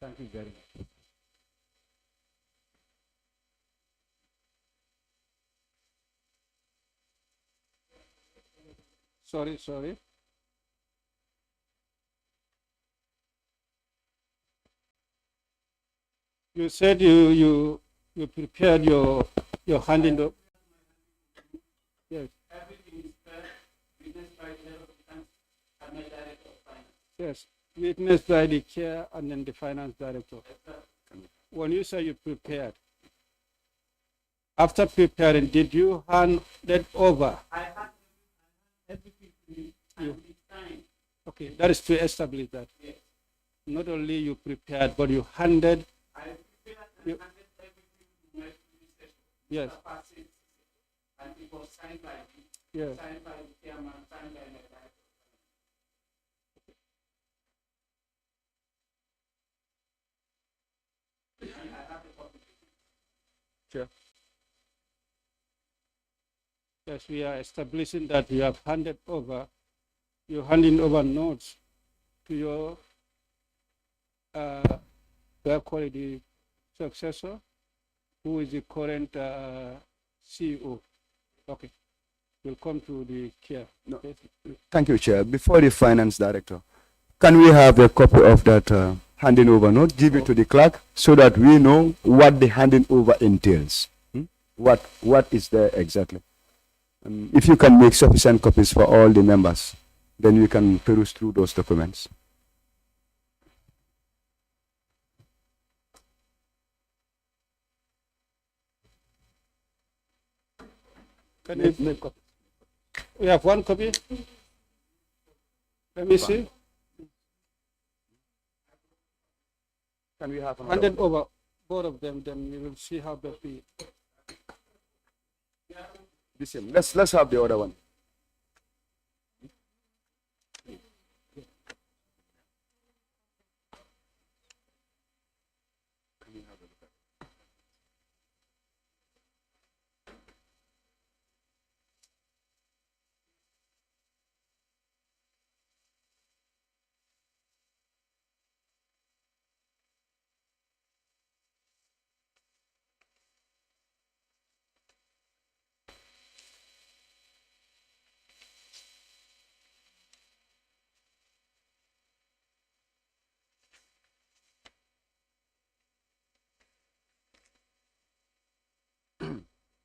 Thank you very much. Sorry. You said you prepared your handing up. Yes. Everything is witnessed by the and my director of finance. Yes, witnessed by the chair and then the finance director. Yes, when you say you prepared, after preparing, did you hand that over? I had everything to you. Okay, that is to establish that. Yes. Not only you prepared, but you handed. I prepared and handed everything to my police station. Yes. And it was signed by me. Yes. Signed by the chairman, signed by my director. And I have the copy. Sure. Yes, we are establishing that you have handed over, you're handing over notes to your quality successor, who is the current CEO. Okay, we'll come to the chair. No. Thank you, Chair. Before the finance director, can we have a copy of that handing over note? Give it to the clerk so that we know what the handing over entails. What is there exactly? If you can make sufficient copies for all the members, then we can peruse through those documents. Can you make copy? We have one copy. Let me see. Can we have handed over both of them? Then we will see how best we. The same. Let's have the other one.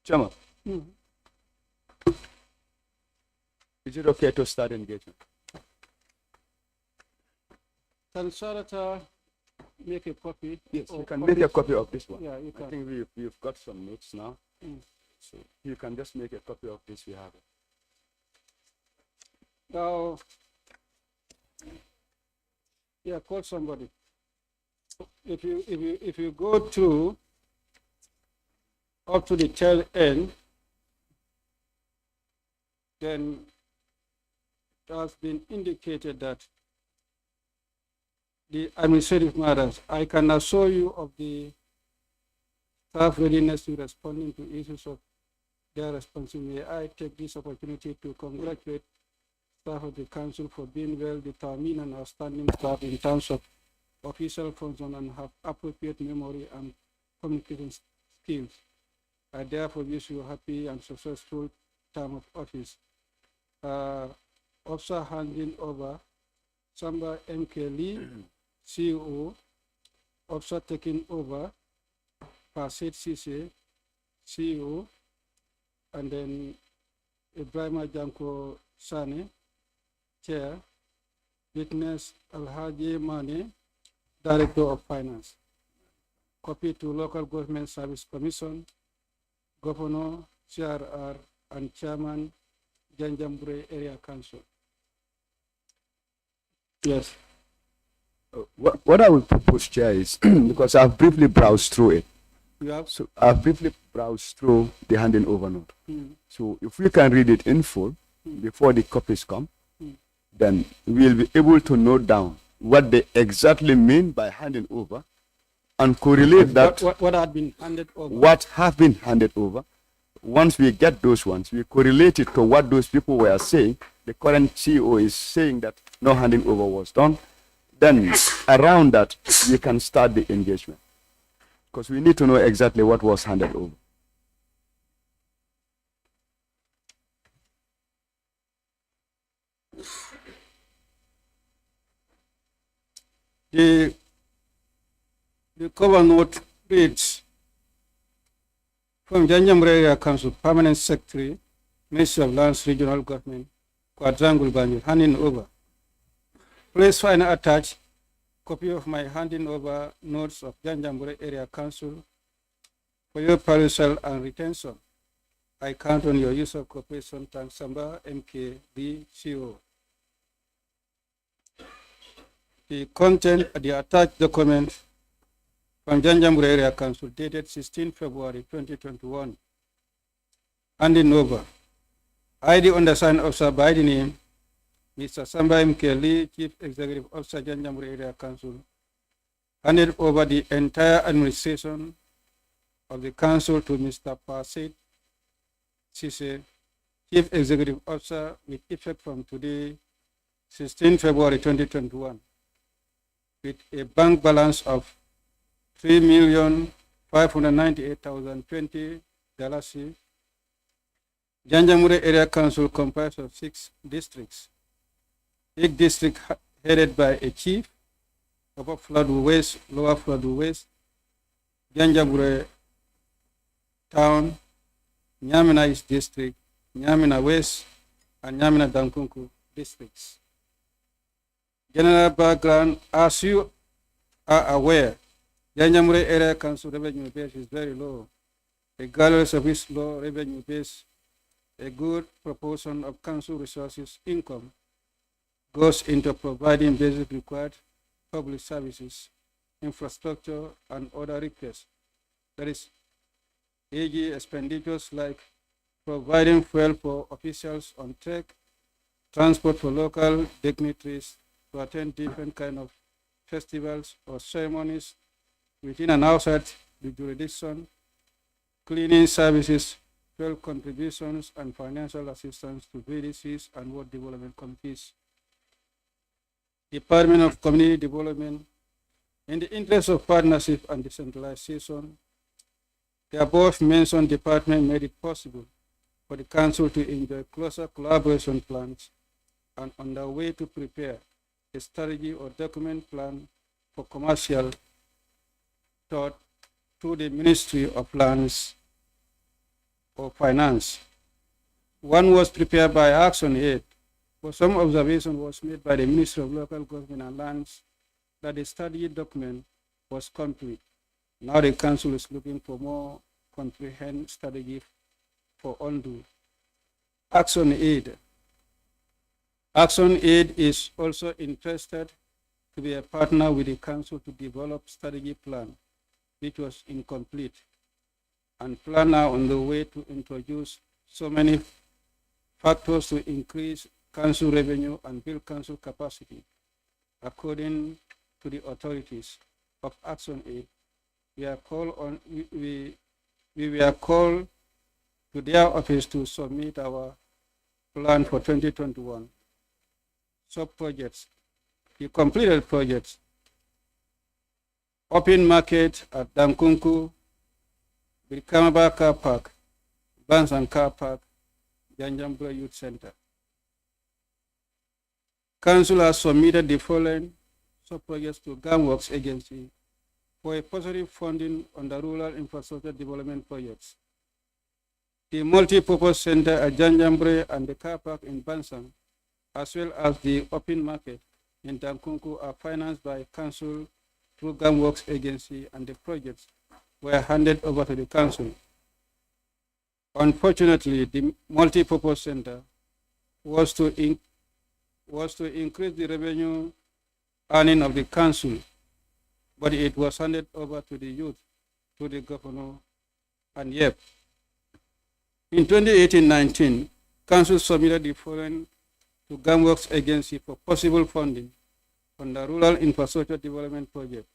Chairman, is it okay to start engagement? Can Sarata make a copy? Yes, you can make a copy of this one. Yeah, you can. I think we've got some notes now. So you can just make a copy of this. We have it. Now, yeah, call somebody. If you go to up to the tail end, then it has been indicated that the administrative matters, I can assure you of the staff readiness to responding to issues of their responsibility. I take this opportunity to congratulate staff of the council for being well determined and outstanding staff in terms of official function and have appropriate memory and communication skills. I therefore wish you a happy and successful term of office. Also handing over Samba MK Lee, CEO, also taking over Paset Sise, CEO, and then Ibrahima Janko Sane, Chair, Witness Alhaji Mane, Director of Finance. Copy to Local Government Service Commission, Governor, CRR, and Chairman, Janjambure Area Council. Yes. What I would propose, Chair, is because I've briefly browsed through it. Yeah. So I've briefly browsed through the handing over note. So if we can read it in full before the copies come, then we'll be able to note down what they exactly mean by handing over and correlate that. What had been handed over? What have been handed over. Once we get those ones, we correlate it to what those people were saying. The current CEO is saying that no handing over was done. Then around that, we can start the engagement. Because we need to know exactly what was handed over. The cover note reads, from Janjambure Area Council, Permanent Secretary, Ministry of Lands, Regional Government, Quadrangle Banjul, handing over. Please find attached copy of my handing over notes of Janjambure Area Council for your perusal and retention. I count on your use of cooperation. Thanks, Samba MKBCO. The content of the attached document from Janjambure Area Council dated 16 February 2021. Handing over. I, the undersigned officer by the name Mr. Samba MK Chief Executive Officer, Janjambure Area Council, handed over the entire administration of the council to Mr. Pasit Sise, Chief Executive Officer, with effect from today, 16 February 2021, with a bank balance of $3,598,020. Janjambure Area Council comprised of 6 districts. Each district headed by a chief, Upper Floodwood West, Lower Floodwood West, Janjambure Town, Nyamina East District, Nyamina West, and Nyamina Dankunku districts. General background, as you are aware, Janjambure Area Council revenue base is very low. Regardless of its low revenue base, a good proportion of council resources income goes into providing basic required public services, infrastructure, and other requests. That is, e.g. expenditures like providing fuel for officials on trek, transport for local dignitaries to attend different kind of festivals or ceremonies within and outside the jurisdiction, cleaning services, fuel contributions, and financial assistance to VDCs and World Development Committees. Department of Community Development, in the interest of partnership and decentralization, the above mentioned department made it possible for the council to enjoy closer collaboration plans and on the way to prepare a strategy or document plan for commercial thought to the Ministry of Lands or Finance. One was prepared by Action Aid, but some observation was made by the Ministry of Local Government and Lands that the study document was complete. Now the council is looking for more comprehensive strategy for undo. Action Aid. Action Aid is also interested to be a partner with the council to develop strategy plan, which was incomplete, and plan now on the way to introduce so many factors to increase council revenue and build council capacity. According to the authorities of Action Aid, we were called to their office to submit our plan for 2021. Sub-projects, the completed projects: open market at Dankunku, Brikamaba Car Park, Bansan Car Park, Janjambure Youth Center. Council has submitted the following sub-projects to GAMWorks Agency for a positive funding on the rural infrastructure development projects. The multi-purpose center at Janjambure and the car park in Bansan, as well as the open market in Dankunku, are financed by council through GAMWorks Agency, and the projects were handed over to the council. Unfortunately, the multi-purpose center was to increase the revenue earning of the council, but it was handed over to the youth, to the governor, and YEP. In 2018-19, council submitted the following to GAMWorks Agency for possible funding on the rural infrastructure development project.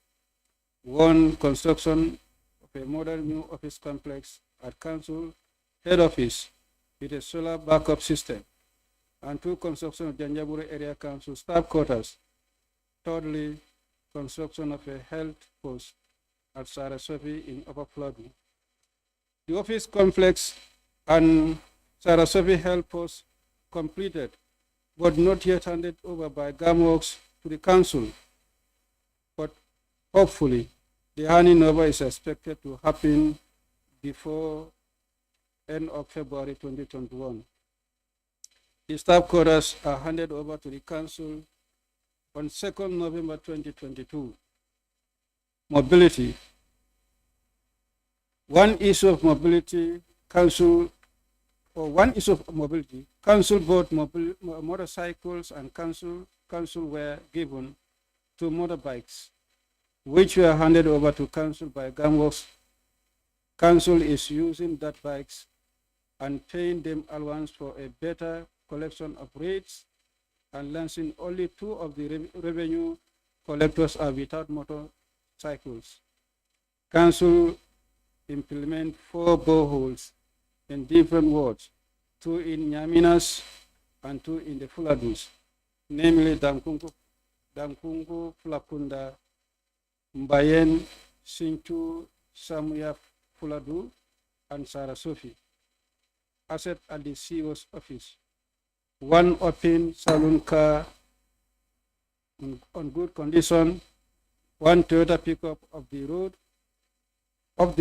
1, construction of a modern new office complex at council head office with a solar backup system, and 2, construction of Janjambure Area Council staff quarters thirdly, construction of a health post at Saraswati in Upper Flooding. The office complex and Saraswati Health Post completed, but not yet handed over by GAMWORKS to the council. But hopefully, the handing over is expected to happen before end of February 2021. The staff quarters are handed over to the council on 2nd November 2022. Mobility. One issue of mobility, council bought motorcycles and council were given 2 motorbikes, which were handed over to council by GAMWORKS. Council is using that bikes and paying them allowance for a better collection of rates, and lancing only 2 of the revenue collectors are without motorcycles. Council implement 4 boreholes in different wards, 2 in Nyaminas and 2 in the Fuladus, namely Damkungu, Fulakunda, Mbayen, Sintu, Samuya, Fuladu, and Saraswati. Asset at the CEO's office. 1 open saloon car on good condition, 1 Toyota pickup of the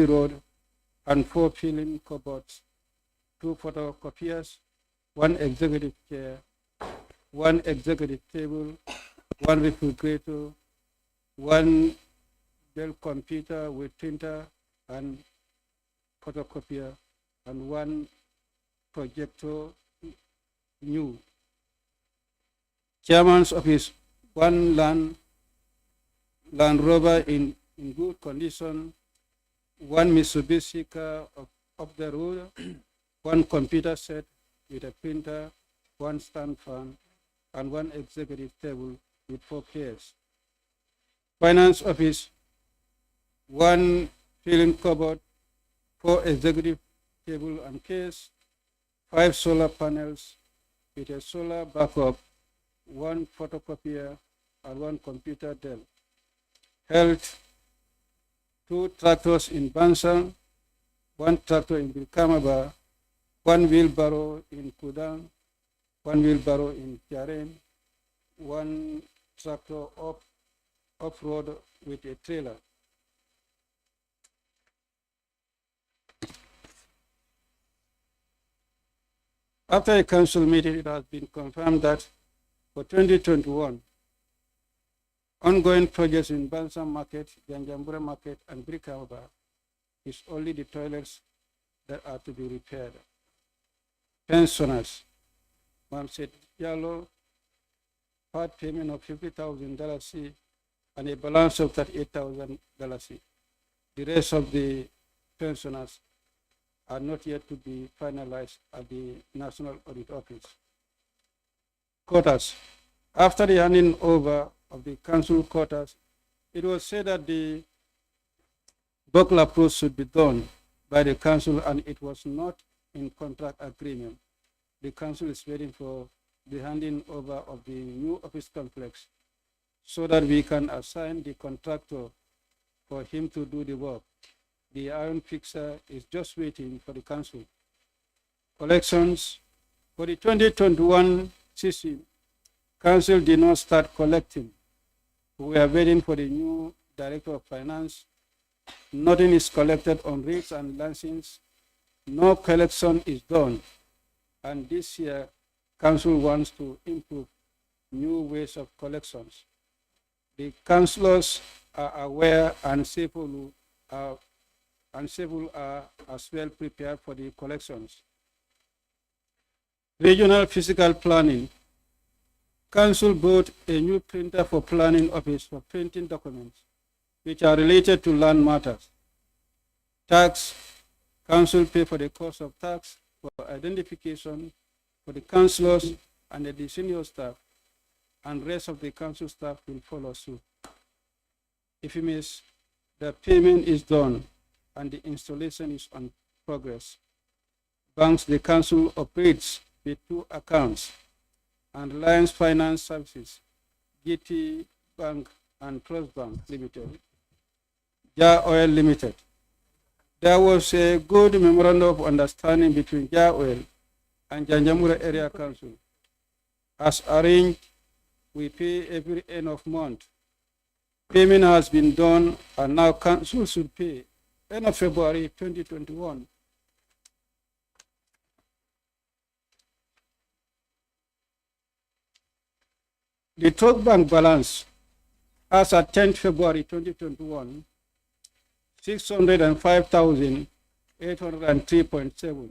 road, and 4 filling cupboards, 2 photocopiers, 1 executive chair, 1 executive table, 1 refrigerator, 1 Dell computer with printer and photocopier, and 1 projector new. Chairman's office, 1 Land Rover in good condition, 1 Mitsubishi car of the road, 1 computer set with a printer, 1 stand fan, and 1 executive table with 4 chairs. Finance office, 1 filing cupboard, 4 executive table and case, 5 solar panels with a solar backup, 1 photocopier, and 1 computer Dell. Health, 2 tractors in Bansang, 1 tractor in Bilkamaba, 1 wheelbarrow in Kudang, 1 wheelbarrow in Tiaren, 1 tractor off-road with a trailer. After a council meeting, it has been confirmed that for 2021, ongoing projects in Bansang Market, Janjambura Market, and Brikaba is only the toilets that are to be repaired. Pensioners, Mamset Yalo, part payment of $50,000 and a balance of $38,000. The rest of the pensioners are not yet to be finalized at the National Audit Office. Quotas. After the handing over of the council quotas, it was said that the buckle approach should be done by the council, and it was not in contract agreement. The council is waiting for the handing over of the new office complex so that we can assign the contractor for him to do the work. The iron fixer is just waiting for the council. Collections. For the 2021 CC, council did not start collecting. We are waiting for the new director of finance. Nothing is collected on rates and licenses. No collection is done. And this year, council wants to improve new ways of collections. The councillors are aware and several are as well prepared for the collections. Regional physical planning. Council bought a new printer for planning office for printing documents which are related to land matters. Tax. Council pay for the cost of tax for identification for the councillors and the senior staff, and rest of the council staff will follow suit. If you miss, the payment is done and the installation is on progress. Banks, the council operates with 2 accounts, and Reliance Finance Services, GT Bank and Trust Bank Limited, Ja Oil Limited. There was a good memorandum of understanding between Ja Oil and Janjamura Area Council. As arranged, we pay every end of month. Payment has been done and now council should pay end of February 2021. The Trust Bank balance as at 10th February 2021, 605,803.7.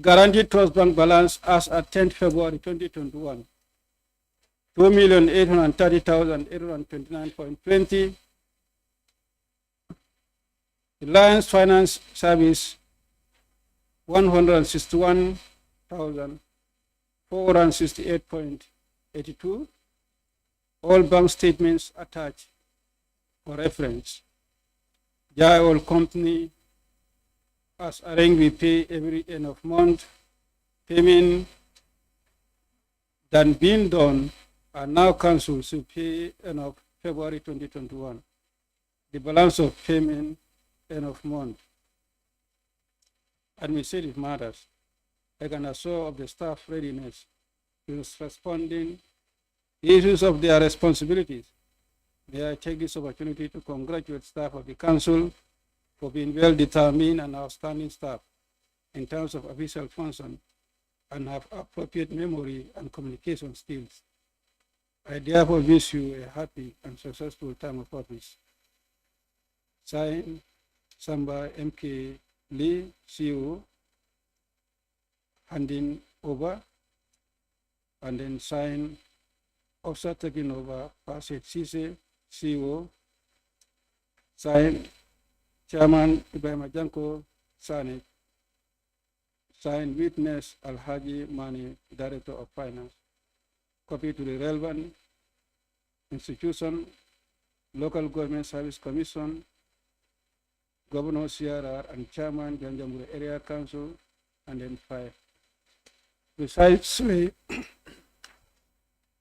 Guaranteed Trust Bank balance as at 10th February 2021, 2,830,829.20. Reliance Finance Service, 161,468.82. All bank statements attached for reference. Ja Oil Company, as arranged, we pay every end of month. Payment then being done and now council should pay end of February 2021. The balance of payment end of month. Administrative matters. I can assure of the staff readiness to responding issues of their responsibilities. May I take this opportunity to congratulate staff of the council for being well-determined and outstanding staff in terms of official function and have appropriate memory and communication skills. I therefore wish you a happy and successful time of office. Signed, Samba MK Lee, CEO, handing over, and then signed, Officer taking over, Pasit Sise, CEO, signed, Chairman Ibrahim Janko Sane, signed witness Alhaji Mani, Director of Finance. Copy to the relevant institution, Local Government Service Commission, Governor CRR, and Chairman Janjamura Area Council, and then 5. Precisely,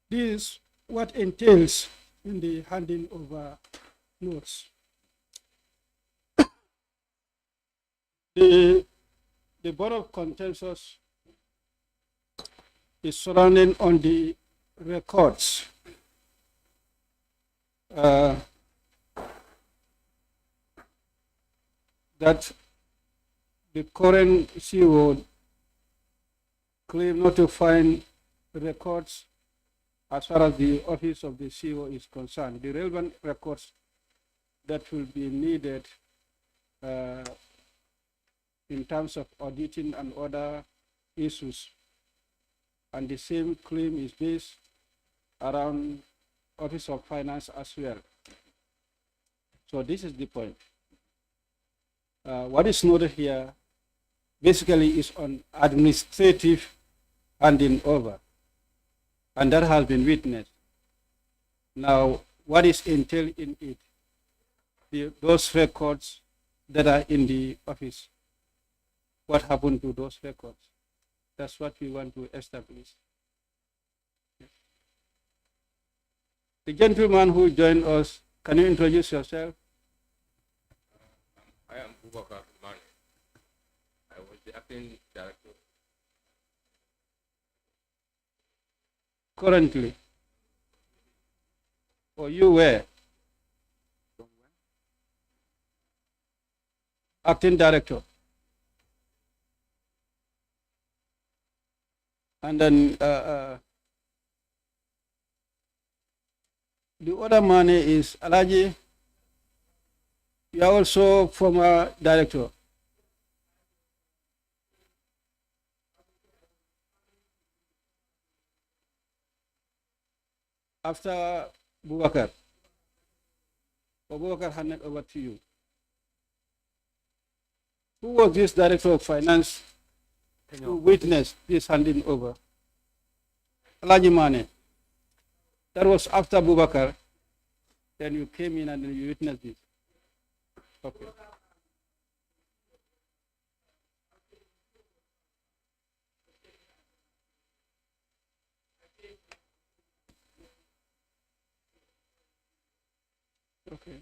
this is what entails in the handing over notes. The Board of Consensus is surrounding on the records. That the current CEO claimed not to find records as far as the office of the CEO is concerned. The relevant records that will be needed in terms of auditing and other issues. And the same claim is based around Office of Finance as well. So this is the point. What is noted here basically is on administrative handing over, and that has been witnessed. Now, what is entailed in it? Those records that are in the office, what happened to those records? That's what we want to establish. The gentleman who joined us, can you introduce yourself? I am Bubakar Mane. I was the acting director. Currently? Or you were? Acting director. And then the other man is Alaji. You are also former director. After Bubakar, Bubakar handed over to you. Who was this director of finance who witnessed this handing over? Alaji Mane. That was after Bubakar. Then you came in and then you witnessed this. Okay. Okay.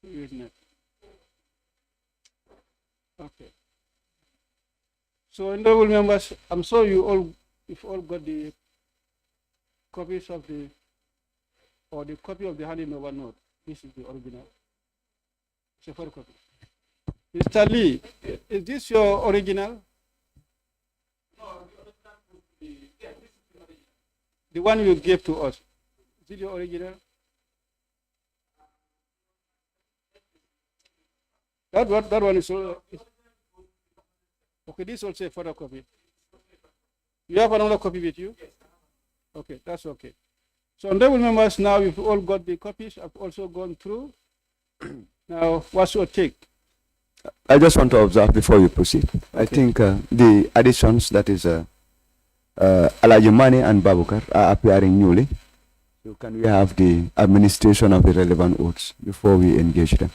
Witness. Okay. So, honorable members, I'm sure you've all got the copies of the copy of the handing over note. This is the original. It's a photocopy. Mr. Lee, is this your original? The one you gave to us. Is it your original? That one is also, okay, this is also a photocopy. You have another copy with you? Okay, that's okay. So, honorable members, now you've all got the copies. I've also gone through. Now, what's your take? I just want to observe before you proceed. Okay. I think the additions, that is Alaji Mane and Babukar, are appearing newly. So can we have the administration of the relevant oaths before we engage them?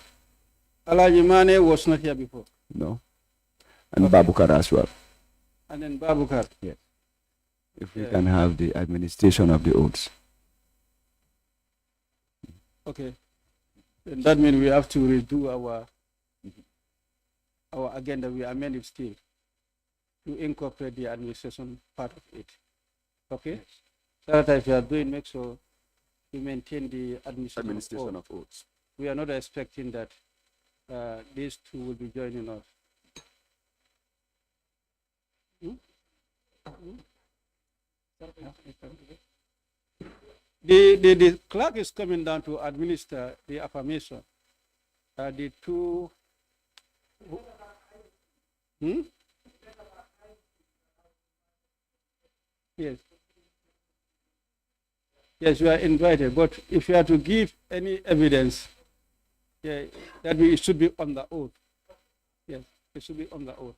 Alaji Mane was not here before. No. And Okay. Babukar as well. And then Babukar. Yes. If we Yeah. can have the administration of the oaths. Okay. Then that means we have to redo our agenda. We amend it still to incorporate the administration part of it. Okay? So that if you are doing, make sure we maintain the administration of oaths. we are not expecting that these two will be joining us. Hmm? Hmm? The clerk is coming down to administer the affirmation. The two. Hmm? Yes. Yes, you are invited, but if you are to give any evidence, yeah, that it should be on the oath. Yes, it should be on the oath.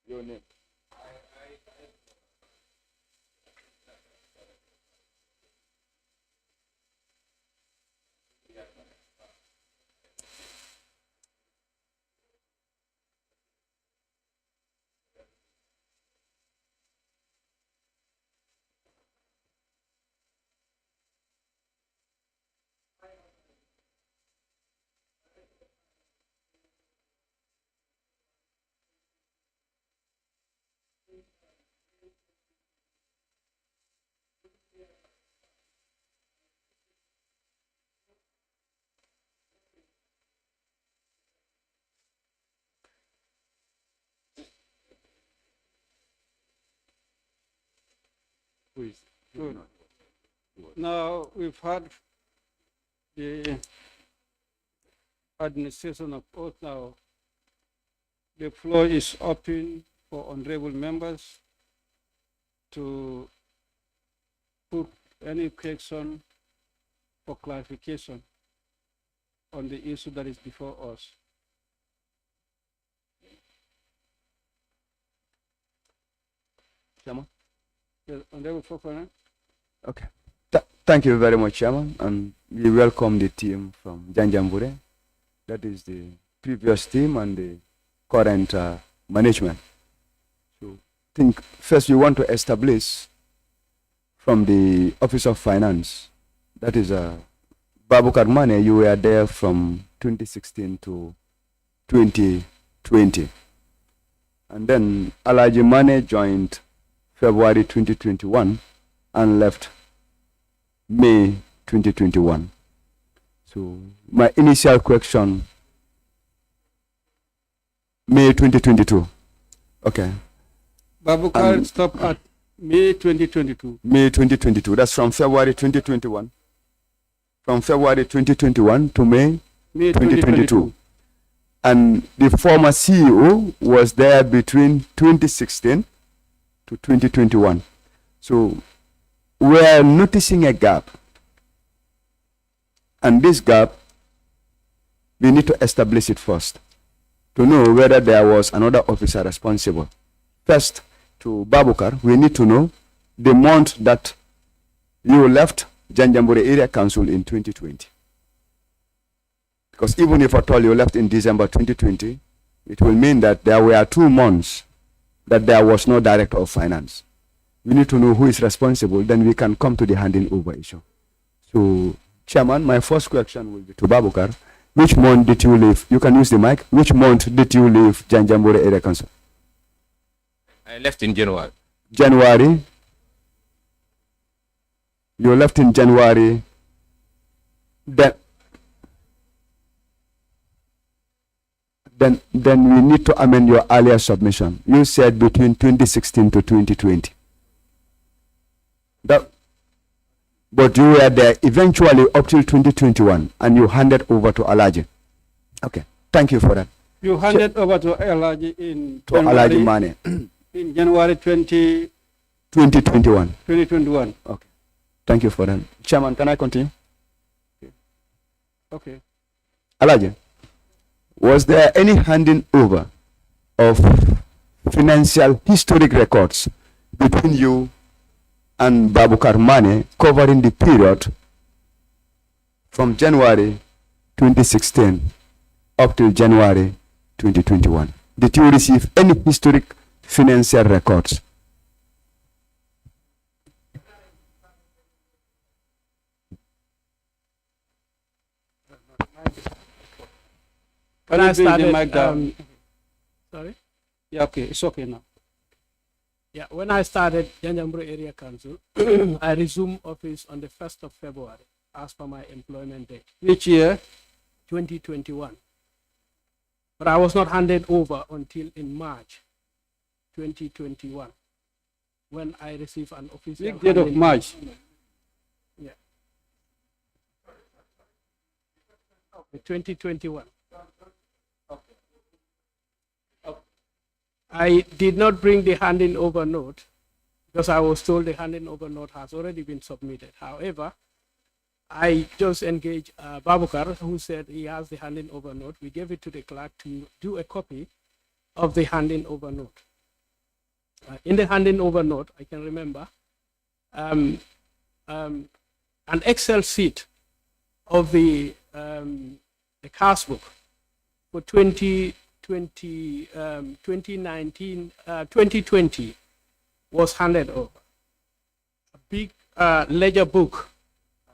Your name. Good. Now we've had the administration of oath. Now the floor is open for honorable members to put any question for clarification on the issue that is before us. Chairman? Yes, Honorable Fofana. Okay. Thank you very much, Chairman. And we welcome the team from Janjambure. That is the previous team and the current management. So I think first we want to establish from the Office of Finance, that is Babukar Mane, you were there from 2016 to 2020. And then Alaji Mane joined February 2021 and left May 2021. So my initial question, May 2022. Okay. Babukar stopped at May 2022. May 2022. That's from February 2021. From February 2021 to May 2022. And the former CEO was there between 2016 to 2021. So we are noticing a gap. And this gap, we need to establish it first to know whether there was another officer responsible. First, to Babukar, we need to know the month that you left Janjambure Area Council in 2020. Because even if at all you left in December 2020, it will mean that there were 2 months that there was no director of finance. We need to know who is responsible, then we can come to the handing over issue. So, Chairman, my first question will be to Babukar. Which month did you leave? You can use the mic. Which month did you leave Janjambure Area Council? I left in January. January. You left in January. Then we need to amend your earlier submission. You said between 2016 to 2020. But you were there eventually up till 2021 and you handed over to Alaji. Okay, thank you for that. You handed over to Alaji in To Alaji Mane. in January 2021. 2021. Okay, thank you for that. Chairman, can I continue? Okay. Alaji, was there any handing over of financial historic records between you and Babukar Mane covering the period from January 2016 up till January 2021? Did you receive any historic financial records? Can I bring the mic down? Sorry? Yeah, okay, it's okay now. Yeah, when I started Janjambure Area Council, I resumed office on the 1st of February as per my employment date. Which year? 2021. But I was not handed over until in March 2021 when I received an official Which date of handing- March? Yeah. 2021. I did not bring the handing over note because I was told the handing over note has already been submitted. However, I just engaged Babukar, who said he has the handing over note. We gave it to the clerk to do a copy of the handing over note. In the handing over note, I can remember an Excel sheet of the cash book for 2020 was handed over. A big ledger book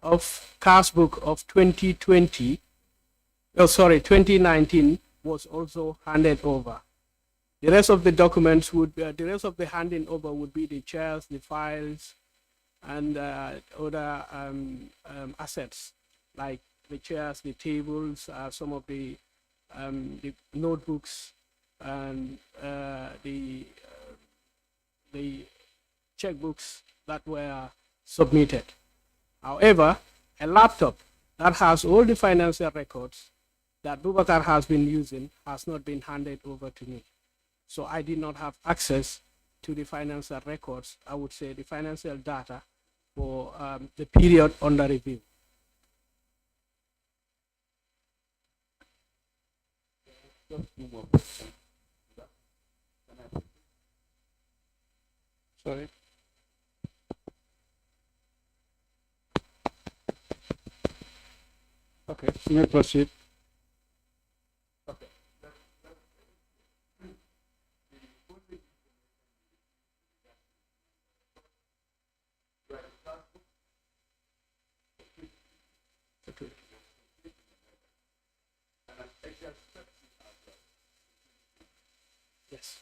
of cash book of 2019 was also handed over. The rest of the documents would, the rest of the handing over would be the chairs, the files, and other assets like the chairs, the tables, some of the notebooks, and the checkbooks that were submitted. However, a laptop that has all the financial records that Bubakar has been using has not been handed over to me. So I did not have access to the financial records, I would say the financial data for the period under review. Sorry. Okay, you may proceed. Yes.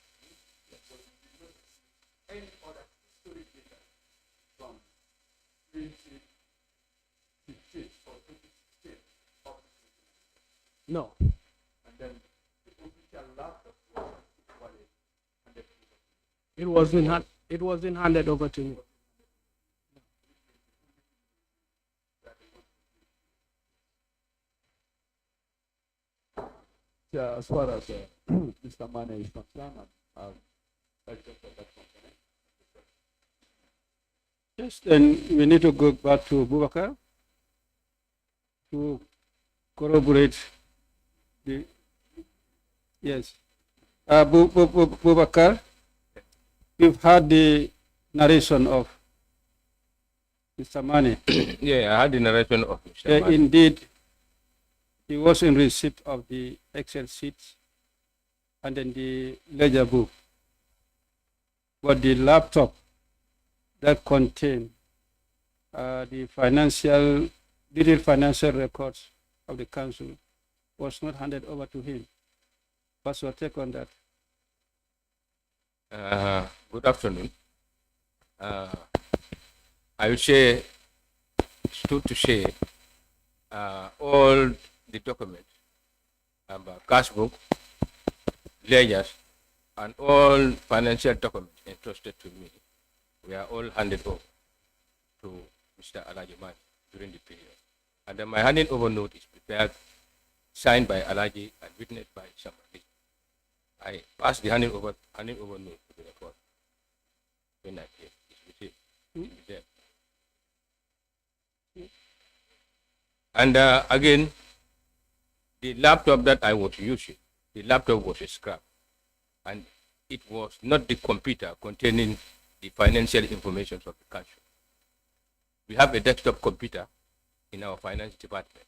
No. It wasn't handed over to me. Yeah, as far as Mr. Mane is concerned, I'll take that component. Yes, then we need to go back to Bubakar to corroborate the, yes. Bubakar, we've had the narration of Mr. Mane. Yeah, I had the narration of Mr. Mane. Indeed, he was in receipt of the Excel sheets and then the ledger book. But the laptop that contained the detailed financial records of the council was not handed over to him. What's your take on that? Good afternoon. I would say, to say, all the documents, cash book, ledgers, and all financial documents entrusted to me were all handed over to Mr. Alaji Mane during the period. And then my handing over note is prepared, signed by Alaji and witnessed by somebody. I passed the handing over note to the record when I came. It's with him. It's there. And again, the laptop that I was using, the laptop was a scrap. And it was not the computer containing the financial information of the council. We have a desktop computer in our finance department.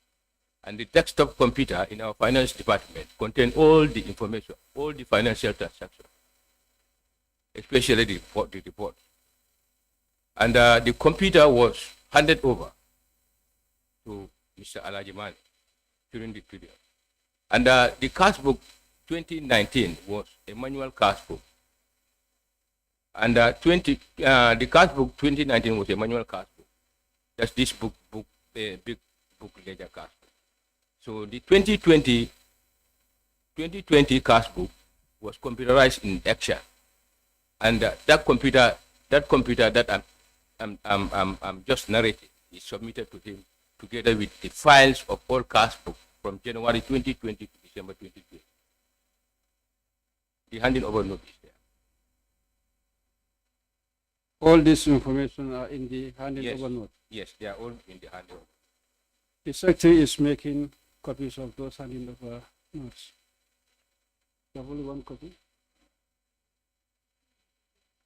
And the desktop computer in our finance department contains all the information, all the financial transactions, especially the report. And the computer was handed over to Mr. Alaji Mane during the period. And the cash book 2019 was a manual cash book. And the cash book 2019 was a manual cash book. That's this big book ledger cash book. So the 2020 cash book was computerized in Excel. And that computer that I'm just narrating is submitted to him together with the files of all cash book from January 2020 to December 2020. The handing over note is there. All this information are in the handing over note? Yes, they are all in the handing over. The secretary is making copies of those handing over notes. You have only one copy?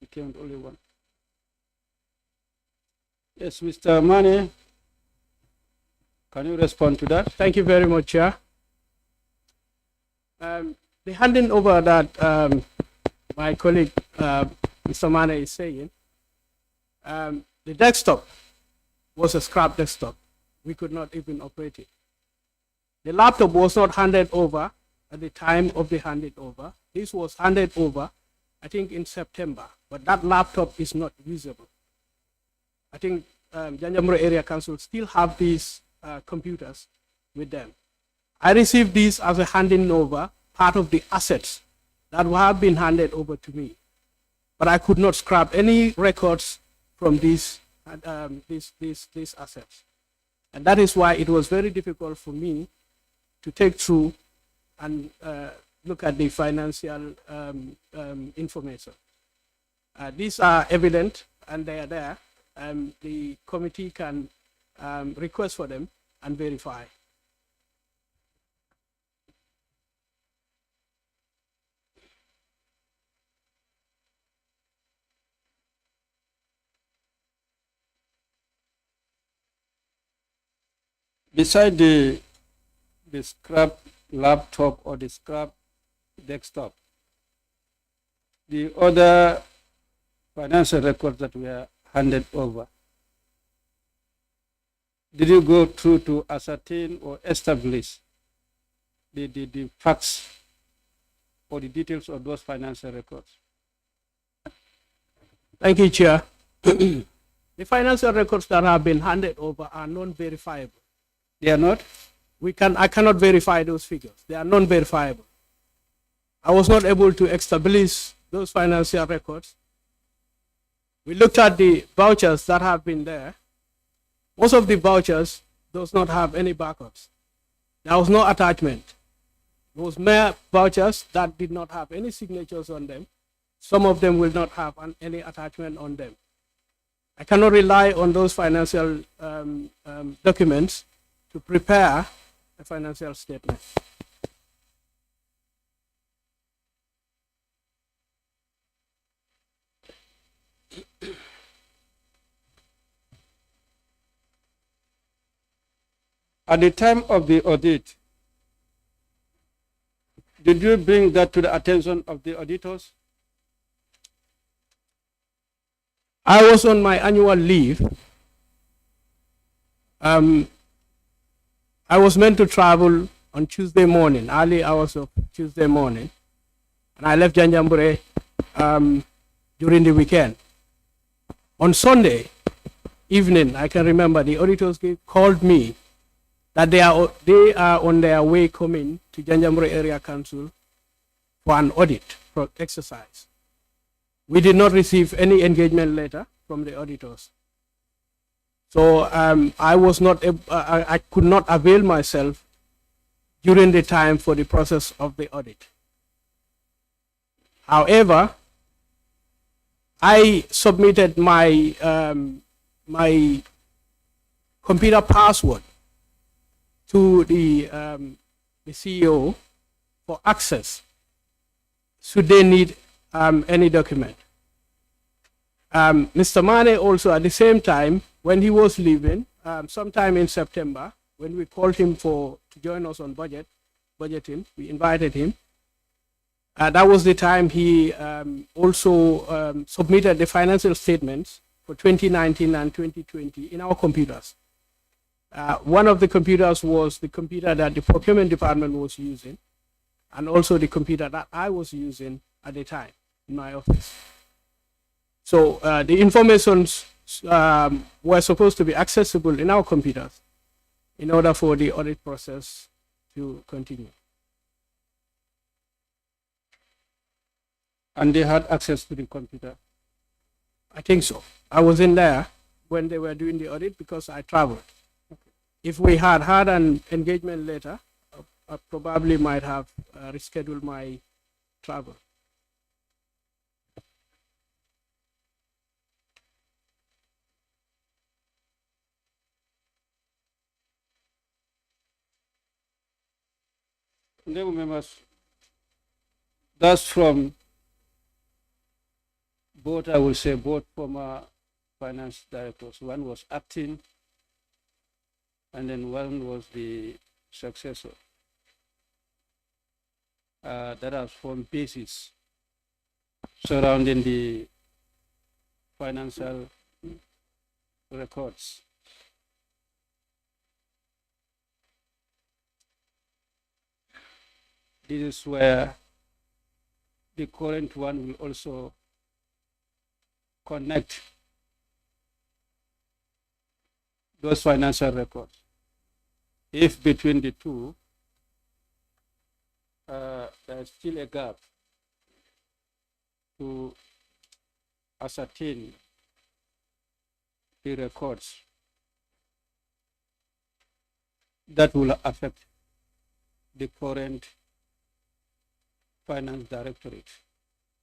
You count only one. Yes, Mr. Mane, can you respond to that? Thank you very much, Chair. The handing over that my colleague, Mr. Mane, is saying, the desktop was a scrap desktop. We could not even operate it. The laptop was not handed over at the time of the handed over. This was handed over, I think, in September, but that laptop is not usable. I think Janjamuro Area Council still have these computers with them. I received these as a handing over, part of the assets that have been handed over to me. But I could not scrap any records from these assets. And that is why it was very difficult for me to take through and look at the financial information. These are evident and they are there. The committee can request for them and verify. Beside the scrap laptop or the scrap desktop, the other financial records that were handed over, did you go through to ascertain or establish the facts or the details of those financial records? Thank you, Chair. The financial records that have been handed over are non-verifiable. They are not? I cannot verify those figures. They are non-verifiable. I was not able to establish those financial records. We looked at the vouchers that have been there. Most of the vouchers does not have any backups. There was no attachment. It was mere vouchers that did not have any signatures on them. Some of them will not have any attachment on them. I cannot rely on those financial documents to prepare a financial statement. At the time of the audit, did you bring that to the attention of the auditors? I was on my annual leave. I was meant to travel on Tuesday morning, early hours of Tuesday morning, and I left Janjambure during the weekend. On Sunday evening, I can remember the auditors called me that they are on their way coming to Janjambure Area Council for an audit exercise. We did not receive any engagement letter from the auditors. So I could not avail myself during the time for the process of the audit. However, I submitted my my computer password to the CEO for access should they need any document. Mr. Mane also at the same time, when he was leaving, sometime in September, when we called him to join us on budgeting, we invited him. That was the time he also submitted the financial statements for 2019 and 2020 in our computers. One of the computers was the computer that the procurement department was using, and also the computer that I was using at the time in my office. So the informations were supposed to be accessible in our computers in order for the audit process to continue. And they had access to the computer? I think so. I was in there when they were doing the audit because I traveled. Okay. If we had had an engagement letter, I probably might have rescheduled my travel. Members, that's from both, I will say, both former finance directors. One was acting, and then one was the successor. That has formed basis surrounding the financial records. This is where the current one will also connect those financial records. If between the two, there's still a gap to ascertain the records that will affect the current finance directorate.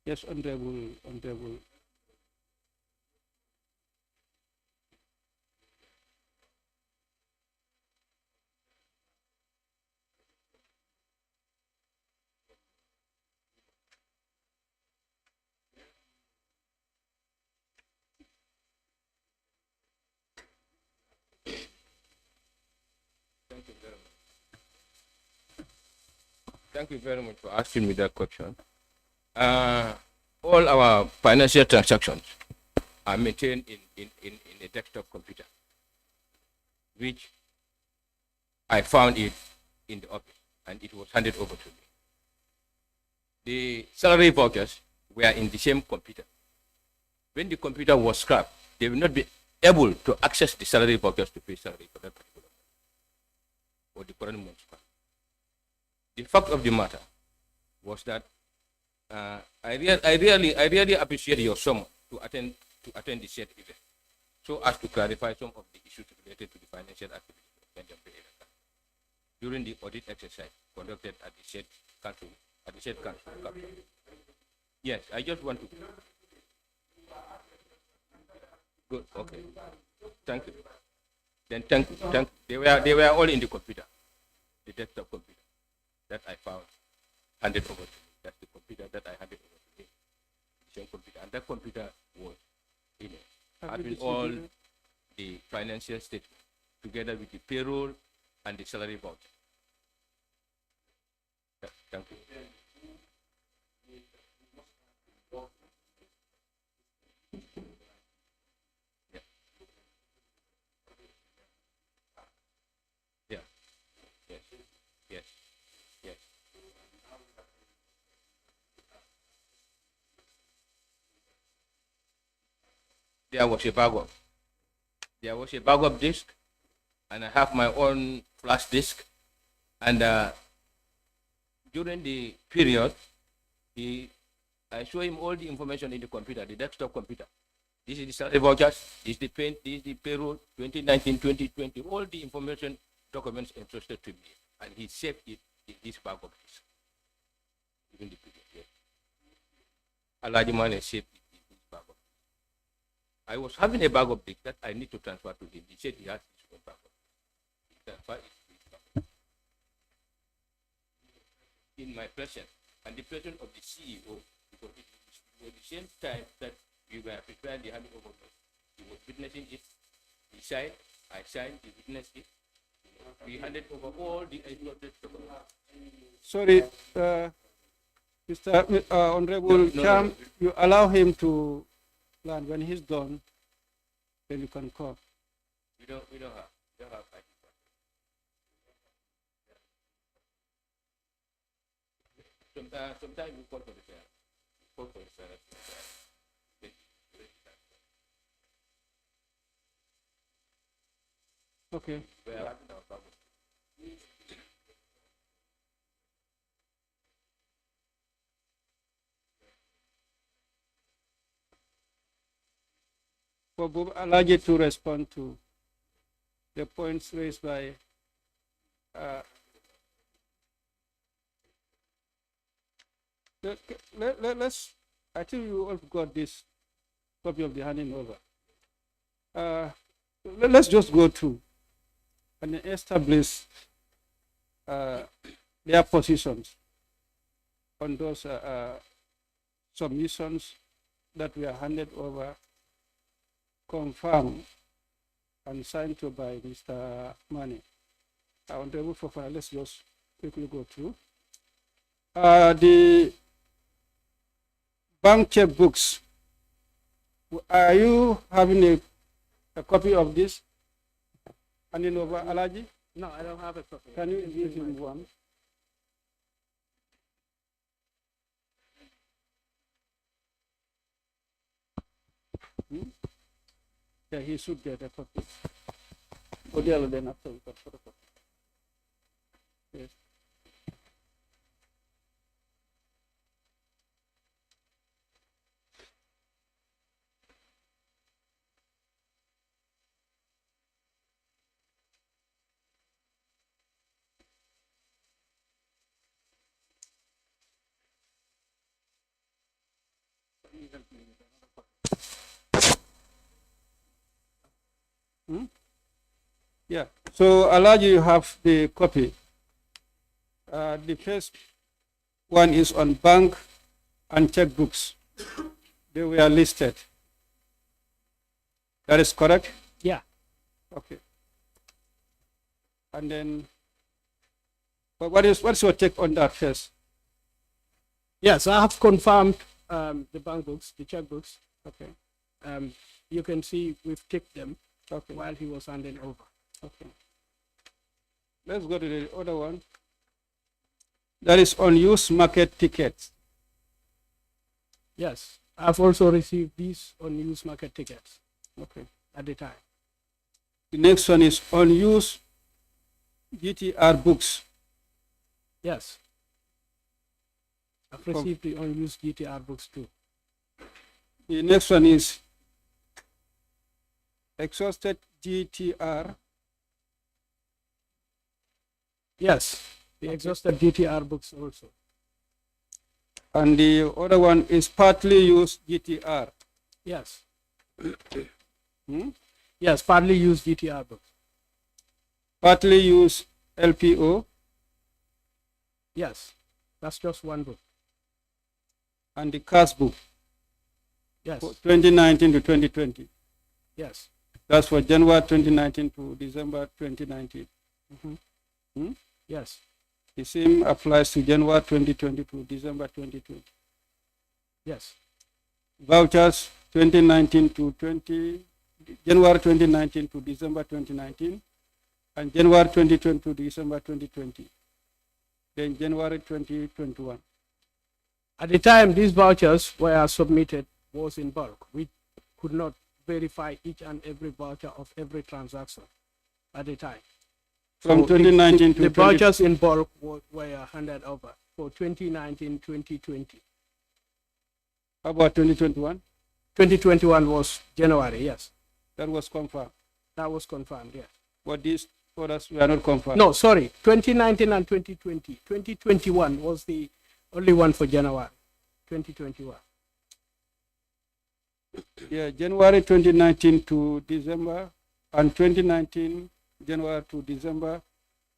Yes, Honorable. Thank you very much for asking me that question. All our financial transactions are maintained in a desktop computer, which I found it in the office, and it was handed over to me. The salary vouchers were in the same computer. When the computer was scrapped, they will not be able to access the salary vouchers to pay salary for that particular month or the current month's pay. The fact of the matter was that I really appreciate your summons to attend the said event, so as to clarify some of the issues related to the financial activities of Janjambure area during the audit exercise conducted at the said council. Yes, I just want to. Good. Okay. Thank you. Then thank you. They were all in the computer, the desktop computer that I found, handed over to me. That's the computer that I handed over to him. The same computer, and that computer was in it, having all the financial statement together with the payroll and the salary voucher. Thank you. Yeah. Yes. Yes. Yes. There was a backup. There was a backup disk, and I have my own flash disk. And during the period, I show him all the information in the computer, the desktop computer. This is the salary vouchers, this is the payroll, 2019, 2020, all the information documents entrusted to me. And he saved it in this backup disk. During the period, yes. Alajimane saved it in this backup. I was having a backup disk that I need to transfer to him. He said he has his own backup. He transferred it to his backup. In my presence, and the presence of the CEO, because it was the same time that we were preparing the handover. He was witnessing it. He signed, I signed, he witnessed it. We handed over all the entrusted documents. Sorry, Mr. Honorable Cham, you allow him to land. When he's done, then you can call. We don't have IT. Sometimes we call for the fair. Call for the fair. Okay. We are having our problem. For Bob Alaji to respond to the points raised by let's, I think you all got this copy of the handing over. Let's just go through and establish their positions on those submissions that were handed over, confirmed and signed to by Mr. Mane. Honorable Fofana, let's just quickly go through. The bank checkbooks, are you having a copy of this? Handing over, Alaji? No, I don't have a copy. Can you give him one? Yeah, he should get a copy. Odell then after we got photocopy. Yes. Yeah, so Alaji, you have the copy. The first one is on bank and checkbooks. They were listed. That is correct? Yeah. Okay. And then, but what's your take on that first? Yes, I have confirmed the bank books, the checkbooks. Okay. You can see we've ticked them Okay. while he was handing over. Okay. Let's go to the other one. That is unused market tickets. Yes, I've also received these unused market tickets Okay. at the time. The next one is unused GTR books. Yes. I've received the unused GTR books too. The next one is exhausted GTR. Yes, the exhausted GTR books also. And the other one is partly used GTR. Yes. Yes, partly used GTR books. Partly used LPO Yes, that's just one book. and the cash book Yes, for 2019 to 2020. yes, That's for January 2019 to December 2019. yes, The same applies to January 2020 to December 2020. yes, Vouchers 2019 to January 2019 to December 2019, and January 2020 to December 2020. Then January 2021. At the time these vouchers were submitted was in bulk. We could not verify each and every voucher of every transaction at the time. From So 2019 to the 20 vouchers in bulk were handed over for 2019, 2020. How about 2021? 2021 was January, yes. That was confirmed. That was confirmed, yes. But these orders were not confirmed. No, sorry, 2019 and 2020. 2021 was the only one for January, 2021. Yeah, January 2019 to December and 2019 January to December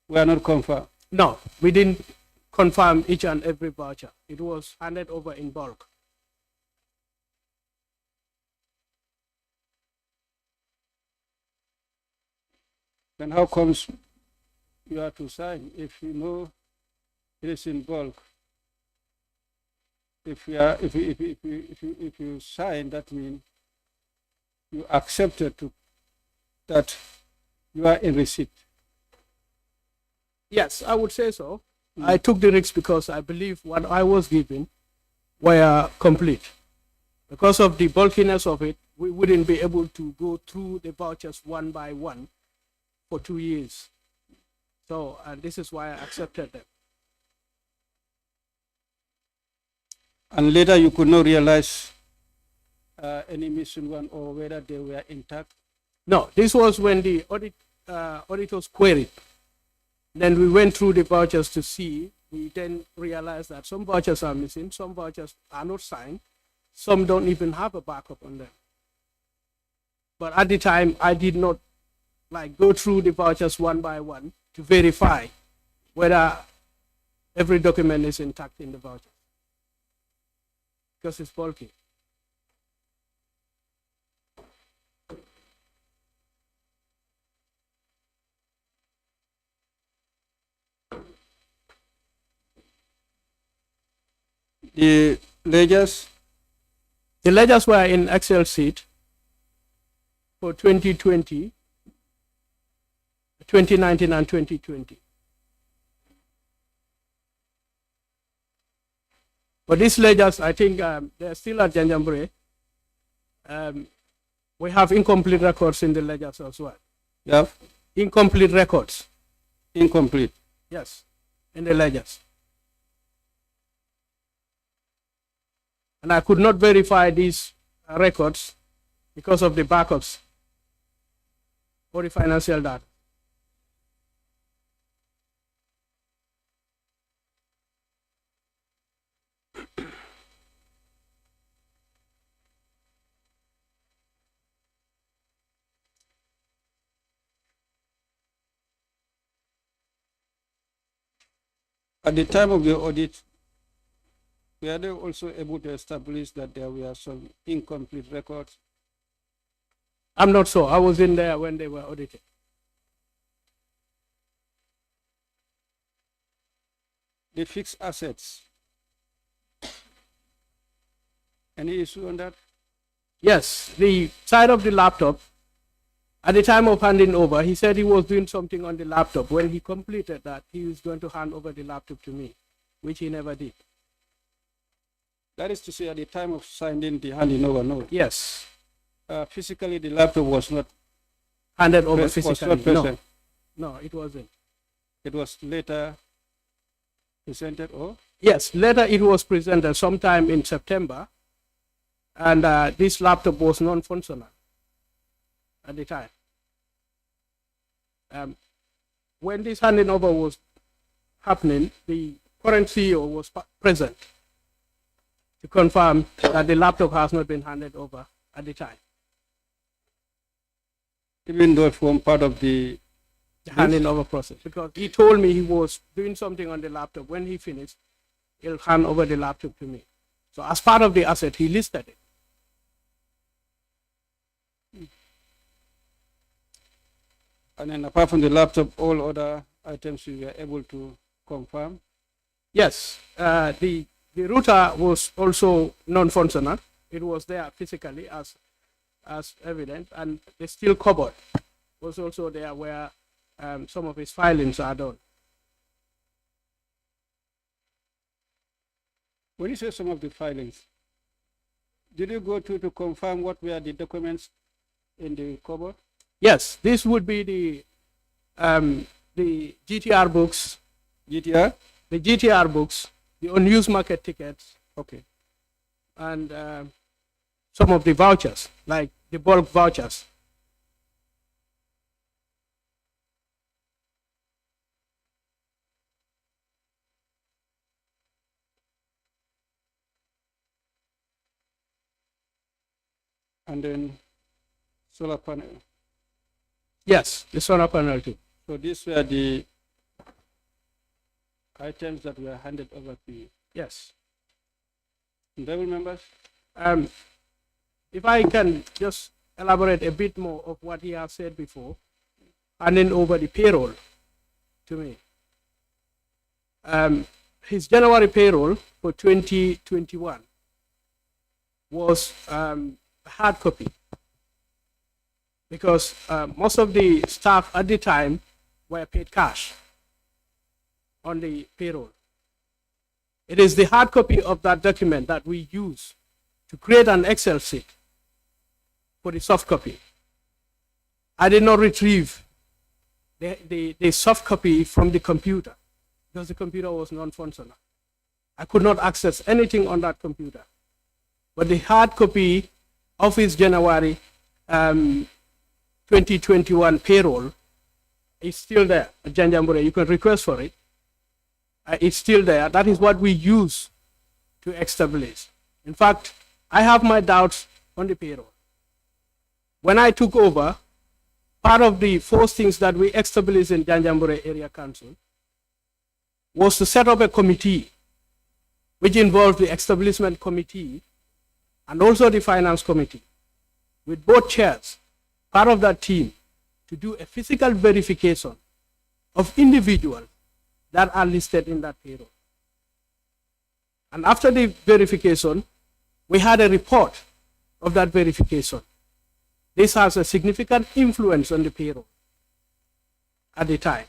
were not confirmed. No, we didn't confirm each and every voucher. It was handed over in bulk. Then how comes you have to sign if you know it is in bulk? If you sign, that means you accepted that you are in receipt. Yes, I would say so. I took the risk because I believe what I was given were complete. Because of the bulkiness of it, we wouldn't be able to go through the vouchers one by one for 2 years. So, and this is why I accepted them. And later you could not realize any missing one or whether they were intact. No, this was when the auditors queried. Then we went through the vouchers to see. We then realized that some vouchers are missing, some vouchers are not signed, some don't even have a backup on them. But at the time, I did not go through the vouchers one by one to verify whether every document is intact in the voucher, because it's bulky. The ledgers, The ledgers were in Excel sheet for 2020, 2019, and 2020. But these ledgers, I think they're still at Janjambure. We have incomplete records in the ledgers as well. you have Incomplete records, incomplete. yes, in the ledgers. And I could not verify these records because of the backups for the financial data. At the time of the audit, were they also able to establish that there were some incomplete records? I'm not sure. I was in there when they were audited. The fixed assets. Any issue on that? Yes, the side of the laptop, at the time of handing over, he said he was doing something on the laptop. When he completed that, he was going to hand over the laptop to me, which he never did. That is to say, at the time of signing the handing over note, Yes, physically the laptop was not handed over was physically. not present. No, it wasn't. It was later presented, or Yes, later it was presented sometime in September, and this laptop was non-functional at the time. When this handing over was happening, the current CEO was present to confirm that the laptop has not been handed over at the time. Even though it formed part of the handing over process, because he told me he was doing something on the laptop. When he finished, he'll hand over the laptop to me. So as part of the asset, he listed it. And then apart from the laptop, all other items you were able to confirm? Yes, the router was also non-functional. It was there physically as evident, and the steel cupboard was also there where some of his filings are done. When you say some of the filings, did you go to confirm what were the documents in the cupboard? Yes, this would be the GTR books. GTR? The GTR books, the unused market tickets, Okay. and some of the vouchers, like the bulk vouchers. And then solar panel. Yes, the solar panel too. So these were the items that were handed over to you. Yes. Honorable members? If I can just elaborate a bit more of what he has said before, handing over the payroll to me. His January payroll for 2021 was a hard copy, because most of the staff at the time were paid cash on the payroll. It is the hard copy of that document that we use to create an Excel sheet for the soft copy. I did not retrieve the soft copy from the computer because the computer was non-functional. I could not access anything on that computer. But the hard copy of his January 2021 payroll is still there at Janjambure. You can request for it. It's still there. That is what we use to establish. In fact, I have my doubts on the payroll. When I took over, part of the first things that we established in Janjambure Area Council was to set up a committee, which involved the establishment committee and also the finance committee, with both chairs, part of that team, to do a physical verification of individuals that are listed in that payroll. And after the verification, we had a report of that verification. This has a significant influence on the payroll at the time.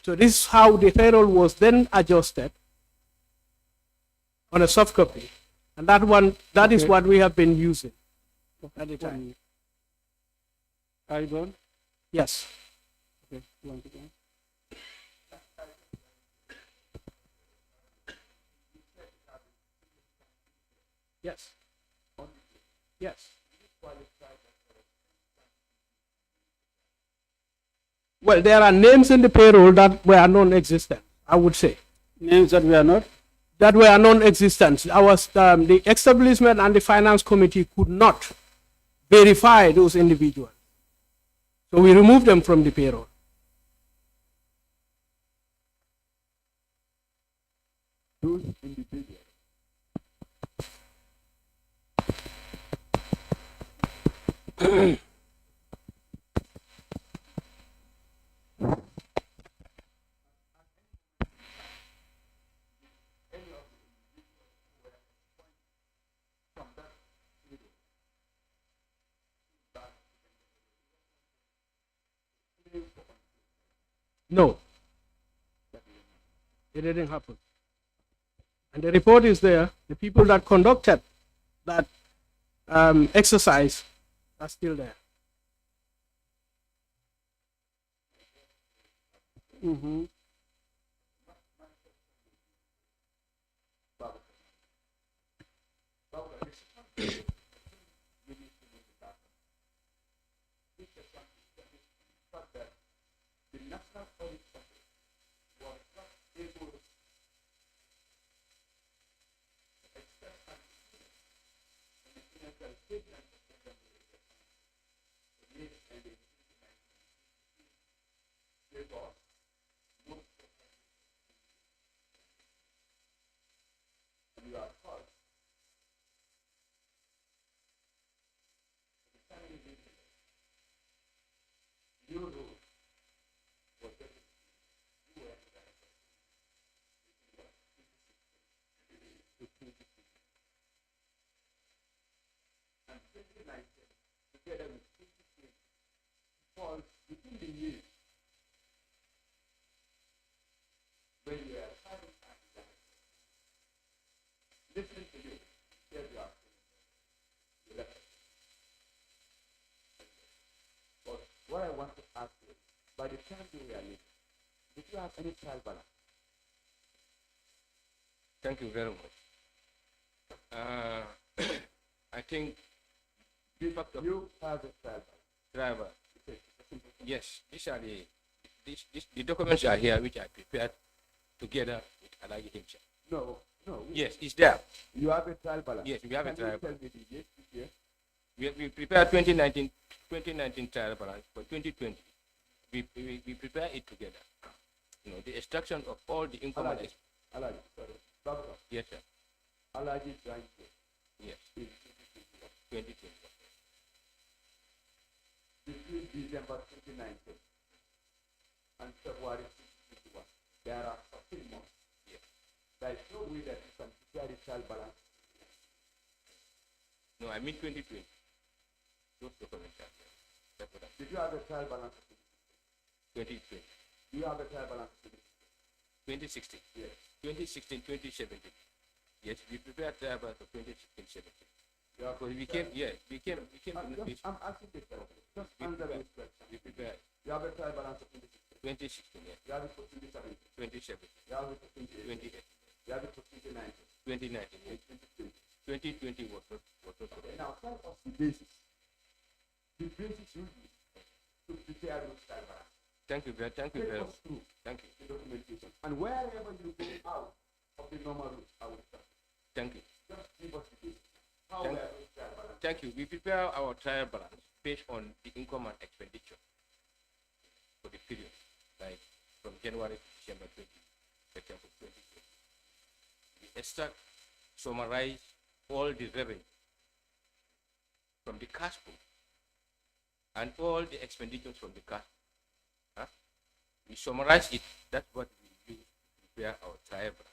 So this is how the payroll was then adjusted on a soft copy. And that is what we have been using at the time. Are you done? Yes. Okay, once again. Yes. Yes. Well, there are names in the payroll that were non-existent, I would say. Names that were not? That were non-existent. The establishment and the finance committee could not verify those individuals. So we removed them from the payroll. Those individuals. No, it didn't happen. And the report is there. The people that conducted that exercise are still there. Mm-hmm. 2019 together with 2020 falls within the year when you are having a listening to you, here you are. But what I want to ask you, by the time you were living, did you have any trial balance? Thank you very much. I think the fact of You have a trial balance. driver. It's a simple thing. Yes, these are the documents are here which I prepared together with Alagi himself. No. Yes, it's there. You have a trial balance. Yes, we have a Can trial you tell me the year, this year? We prepared 2019 trial balance for 2020. We prepare it together. You know, the extraction of all the income. Alagi, sorry. Doctor, Yes, sir. Alagi joined you Yes, in 2020. between December 2019 and February 2021. There are 14 months. Yes. There is no way that you can prepare the trial balance. No, I mean 2020. Those documents are here. That's what I Did you have a trial balance? 2020. Do you have a trial balance? 2016. Yes. 2016, 2017. Yes, we prepared trial balance for 2016, 17. You have Because we came I'm asking this question. Just answer this question. we prepared You have a trial balance of 2016. 2016, yes, You have it for 2017. 2017, You have it for 2018. 2018, You have it for 2019. 2019, And yes. 2020. 2020 was not correct. Now tell us the basis. The basis you use to prepare those trial balance. Thank you very Take much. us through Thank you. the documentation. And wherever you go out of the normal route, I will start. Thank you. Just give us the basis. How Thank- were those trial balance? Thank you. We prepare our trial balance based on the income and expenditure for the period, like from January to December 20, for example, 2020. We extract, summarize all the revenue from the cash flow and all the expenditures from the cash flow. Huh? We summarize it. That's what we use to prepare our trial balance.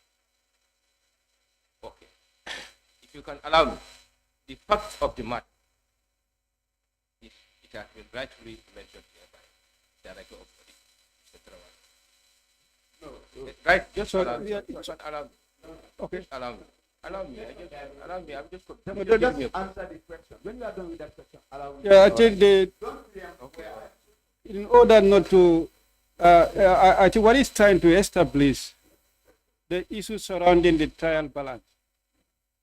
Okay. If you can allow me, the fact of the matter is it has been rightfully mentioned here by Director of Audit, Mr. Trawan. Right, just So, allow me. yeah, Just allow me. Okay. Just allow me. Allow me. Allow me. I'm just Just give me a answer the question. When you are done with that question, allow me. Yeah, I think Don't preempt. Okay. in order not to, I think what is trying to establish the issues surrounding the trial balance.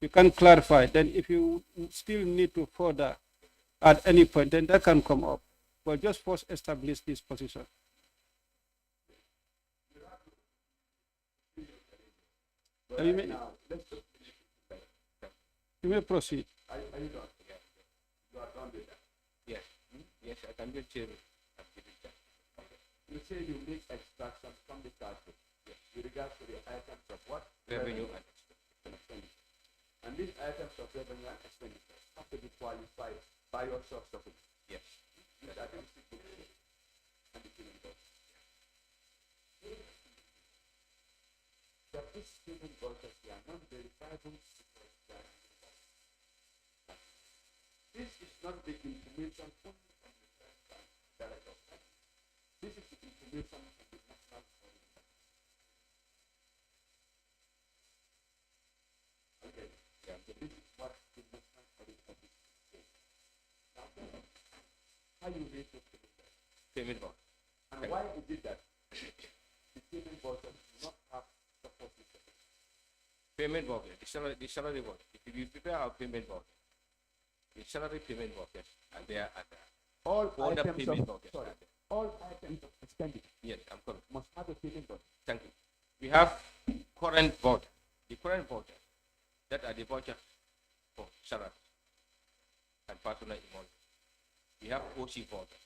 You can clarify. Then if you still need to further at any point, then that can come up. But just first establish this position. You may, Now, let's just you may proceed. are you done? You are done with that. Yes. Yes, I can just share it. I'll give it back. You say you make extraction from the cash flow with regards to the items of what? Revenue and expense. and expenditure. And these items of revenue and expenditure have to be qualified by your source of it. Yes. Which I think is the and the killing cost. But these killing costs, they are not verifiable because they are illegal. This is not the information only from the Director of Finance. This is the information from the National Auditor. Okay, yeah, so this is what the National Auditor says. Now, tell us how you rate those killing costs. Payment board. And why is it that the payment vouchers do not have support system? Payment voucher, the salary voucher. If you prepare our payment voucher, the salary payment vouchers are there at All the items payment of, vouchers. sorry, are there. all items of expenditure Yes, I'm coming. must have a payment voucher. Thank you. We have current voucher. The current vouchers, that are the vouchers for salaries and personal emoluments. We have OC vouchers.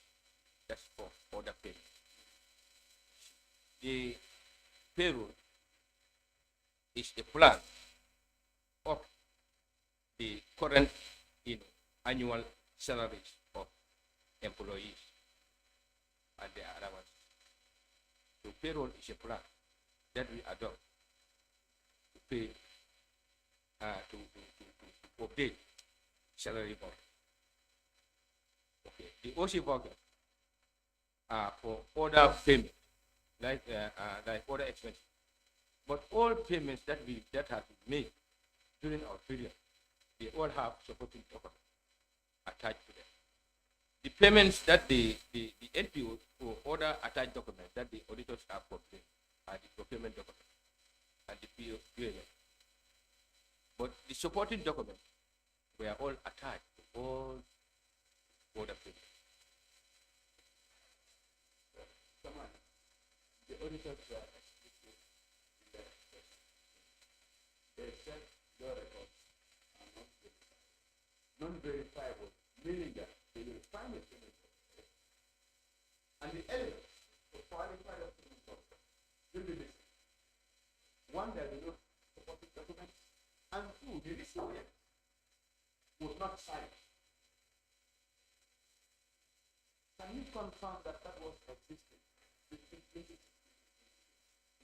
That's for other payment. The payroll is a plan of the current annual salaries of employees and their allowances. So payroll is a plan that we adopt to pay to update salary board. The OC voucher are for other payments, like other expenses. But all payments that have been made during our period, they all have supporting documents attached to them. The payments that the NPO or other attached documents that the auditors have proclaimed are the procurement documents and the POM. But the supporting documents were all attached to all other payments. The auditors were explicit in their expression. They said your records are not verified. Non-verifiable, meaning that they will find a payment process, and the elements to qualify the payment process will be missing. One, there will not supporting documents, and two, the recipient would not sign. Can you confirm that that was existing?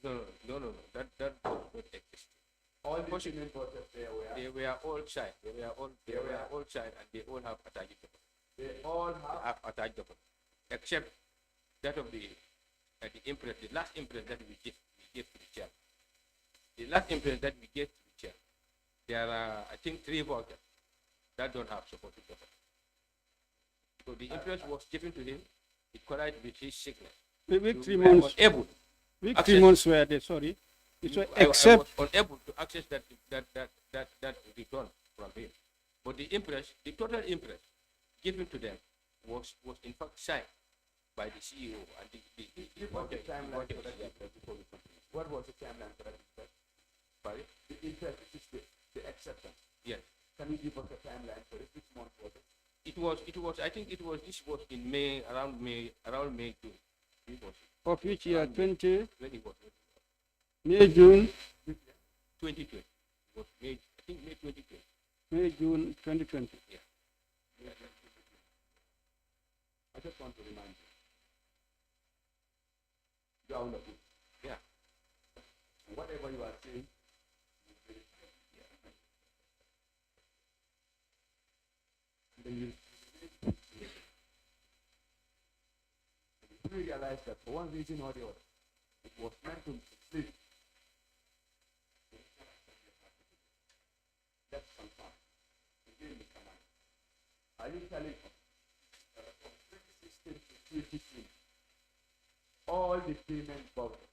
No. That was not existing. All the payment process They were all signed. They were all signed, and they all have attached documents. they all They have. have attached documents, except that of the impress, the last impress that we gave to the chair. The last impress that we gave to the chair, there are, I think, 3 vouchers that don't have supporting documents. So the impress was given to him. It collided with his sickness. Week So 3 we were months. unable. Week access- 3 months were there, sorry. It was I except was unable to access that return from him. But the total impress given to them was in fact signed by the CEO and Give us the timeline for that interest before we continue. What was the timeline for that interest? Sorry? The interest, which is the acceptance. Yes. Can you give us a timeline for it? Which month was it? It was, I think this was in May, around May, June. It was of which year, 20, when it was May, June, 2020. It was May, I think May 2020. May, June 2020. I just want to remind you. You are on the book. Yeah. And whatever you are saying, you verify. And then you realize that for one reason or the other, it was meant to mislead. That's confirmed. Again, Mr. Man, are you telling us that from 2016 to 2020, all the payment vouchers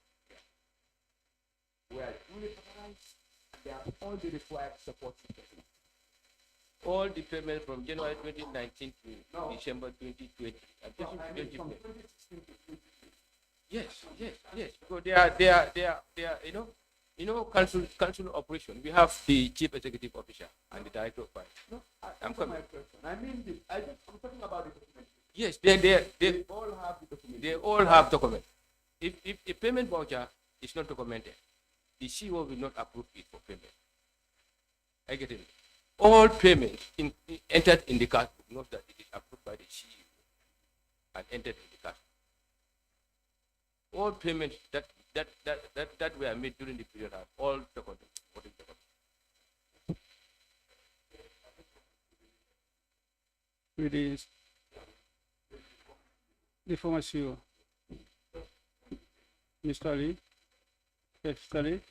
were duly authorized and they have all the required support systems? All the payments from January 2019 to No. December 2020. I'm No, just I mean from 2020. 2016 to 2020. Yes. Because they are, council operation. We have the chief executive officer and the director of finance. No, I'm answer coming. my question. I mean, I'm talking about the documentation. Yes, They all have the documentation. they all have documents. If a payment voucher is not documented, the CEO will not approve it for payment. I get it. All payments entered in the cash book, not that it is approved by the CEO and entered in the cash book. All payments that were made during the period are all documented. With the former CEO, Mr. Ali, Mr. Ali.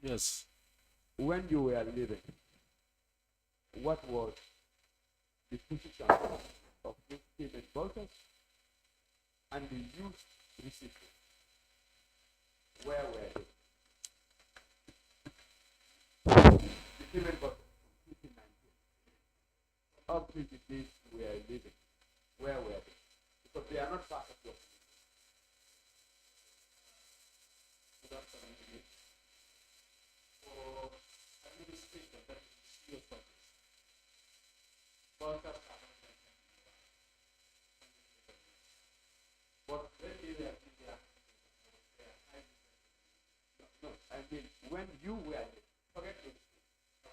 Yes. When you were living, what was the position of those payment vouchers and the used receipts? Where were they? The payment vouchers from 2019 up to the days we are living, where were they? Because they are not part of your administration, that is the CEO service. Vouchers are not mentioned in the but when they were no, I mean when you were forget it.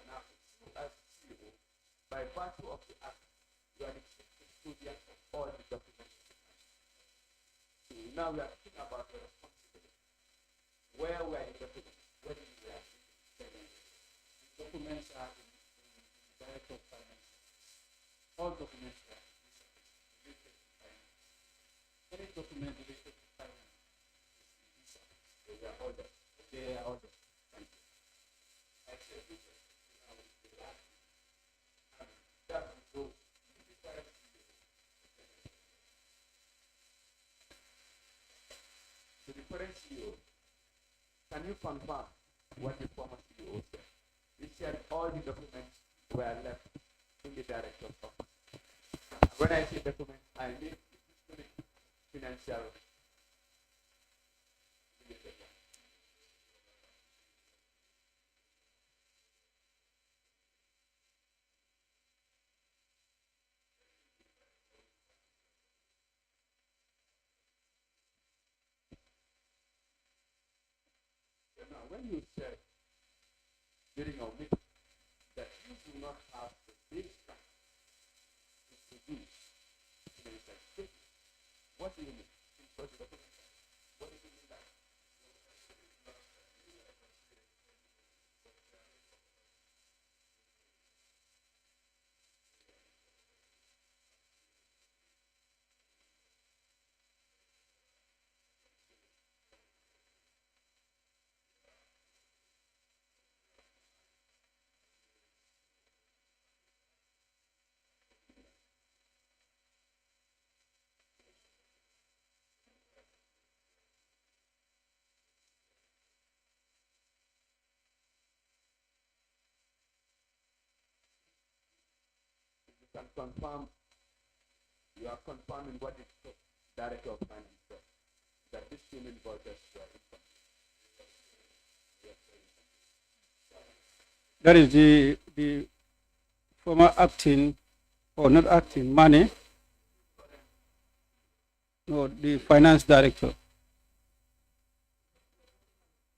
Now you as CEO, by virtue of the act, you are the chief custodian of all the documents. So now we are talking about the responsibility. Where were the documents? When you were Documents are in the Director of Finance. all documents that related to finance. Any document related to finance is in this. They are all there. They are all there. Thank you. Except this is now the last. And that will go to the current CEO. Can you confirm what the former CEO said? He said all the documents were left in the director's office. When I say documents, I mean financial. Now, when you said during our meeting that you do not have the baseline to produce financial statement, what do you mean? What do you mean by that? You can confirm, you are confirming what the director of finance said, that this payment vouchers were income. That is the former acting, or not acting, Money. No, the finance director.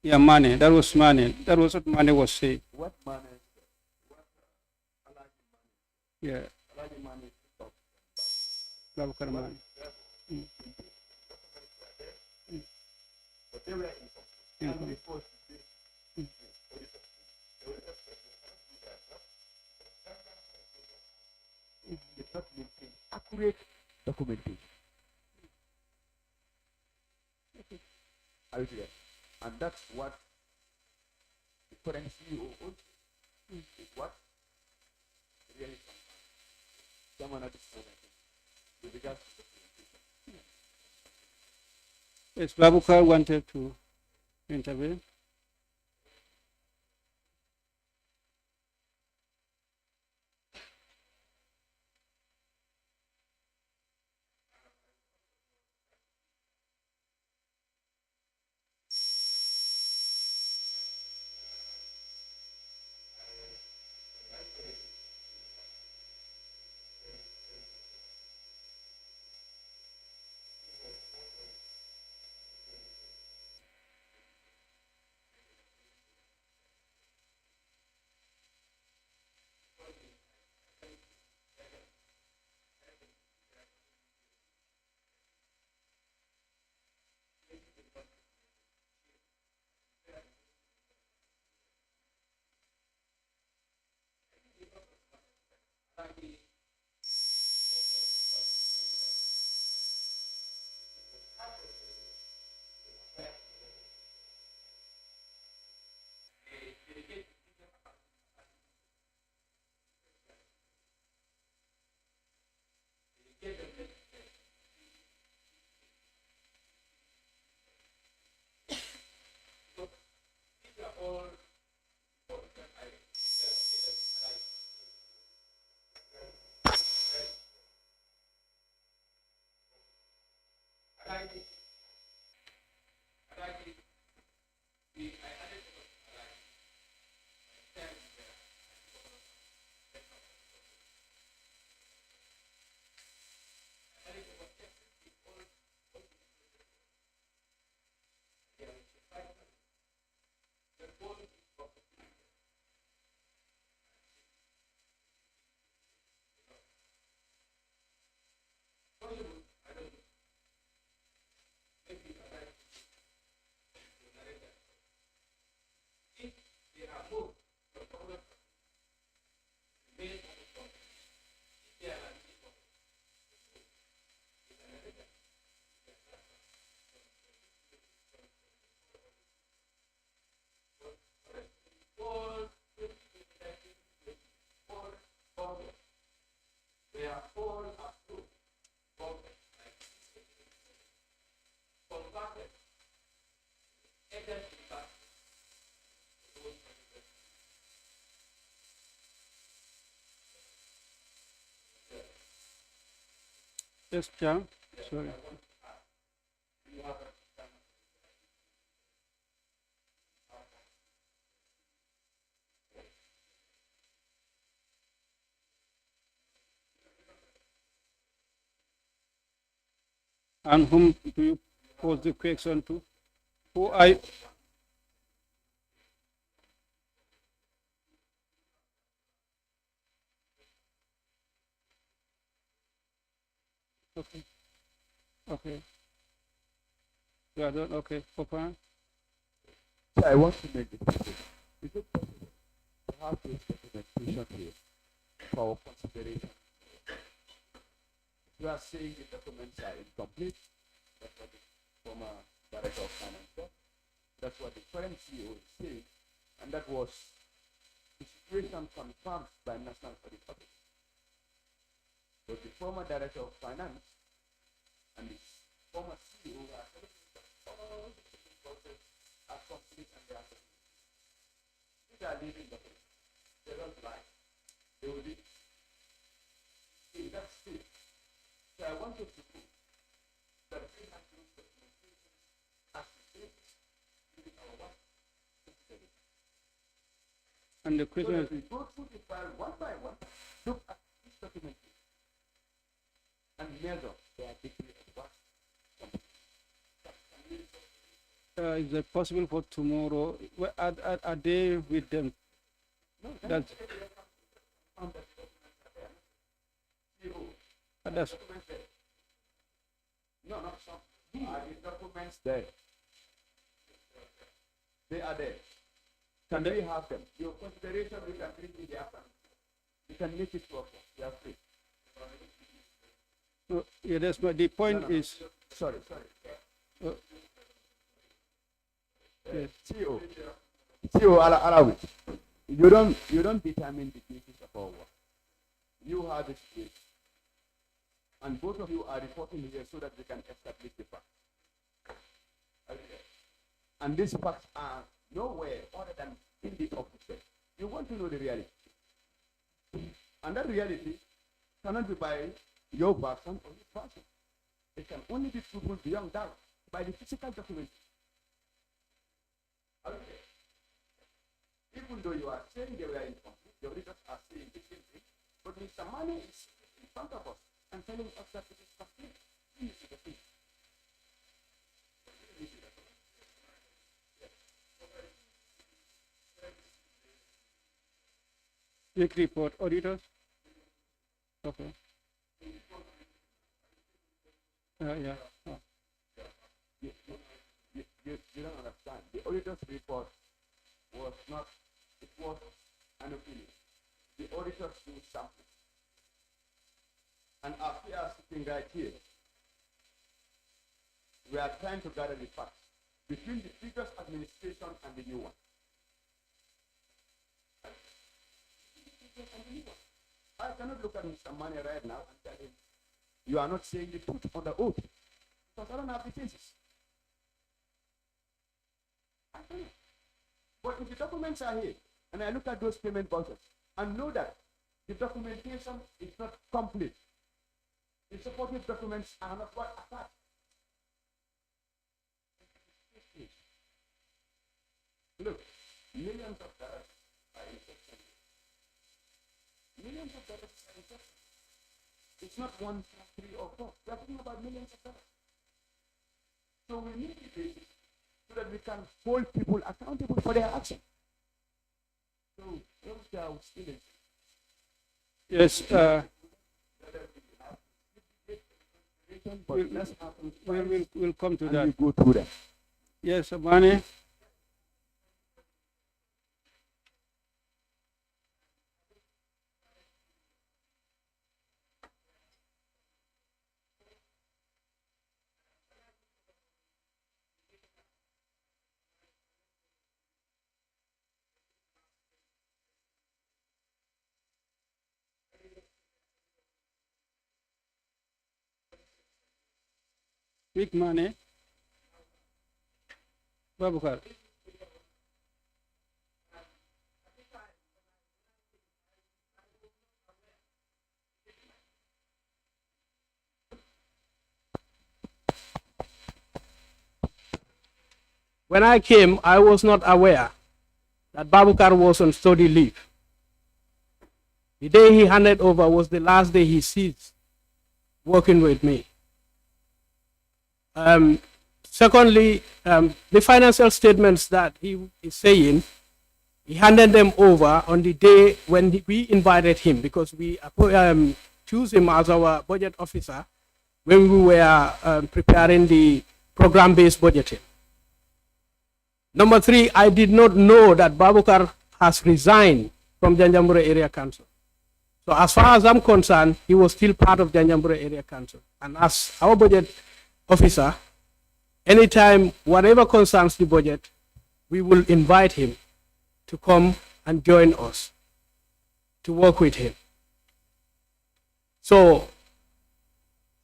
Yeah, Money. That was Money. That was what Money was saying. What money? Yeah, Alaji money to talk. Babakar Mane. But they were income. Income. And before it's not maintain accurate documentation. Are you clear? And that's what the current CEO also is what really someone at this point, I think, with regards to documentation. Yes, Babukar wanted to intervene. Yes, Jam. Sorry. And whom do you pose the question to? Who I? Okay. Okay. You are done. Okay. Papa. I want to make this clear. Is it possible to have this documentation here for our consideration? You are saying the documents are incomplete. That's what the former director of finance said. That's what the current CEO is saying. And that was the situation confirmed by National Audit Office. But the former director of finance and the former CEO are telling me that all the process are complete and they are complete. These are living documents. They don't lie. They will be in that state. So I want you to know that we have to use documentation as the basis in our work. And the So question that is, we go through the file one by one, look at each documentation, and measure their degree of work. is it possible for tomorrow? Are they with them? That's, that's No, not some. Are the documents there? They are there. Can we have them? Your consideration, we can bring in the afternoon. We can make it work. We are free. no, yeah. That's my. The point is. Sorry. Uh, yes. CEO, allow it. You don't determine the basis of our work. You have it here. And both of you are reporting here so that we can establish the facts. Okay. And these facts are nowhere other than in the office. You want to know the reality. And that reality cannot be by your person or his person. It can only be proven beyond doubt by the physical document. Okay. Even though you are saying they were incomplete, the auditors are saying the same thing, but Mr. Money is in front of us and telling us that it is complete. This is the thing. Quick report, auditors. Okay. Yeah. Oh. You don't understand. The auditor's report was not, it was an opinion. The auditors do something. And as we are sitting right here, we are trying to gather the facts between the previous administration and the new one. I cannot look at Mr. Mane right now and tell him, you are not saying the truth on the oath, because I don't have the cases. I cannot. But if the documents are here, and I look at those payment vouchers, and know that the documentation is not complete, the supportive documents are not what attached. Look, millions of dollars are invested. Millions of dollars are invested. It's not 1, 2, 3, or 4. We are talking about millions of dollars. So we need the basis so that we can hold people accountable for their action. So those are still in. Yes. But let's have We'll come to and that. we go through them. Yes, Mane. Big money. Babukar. when I came, I was not aware that Babukar was on study leave. The day he handed over was the last day he ceased working with me. Secondly, the financial statements that he is saying, he handed them over on the day when we invited him, because we choose him as our budget officer when we were preparing the program-based budgeting. Number three, I did not know that Babukar has resigned from Janjambure Area Council. So as far as I'm concerned, he was still part of Janjambure Area Council. And as our budget officer, anytime, whatever concerns the budget, we will invite him to come and join us, to work with him. So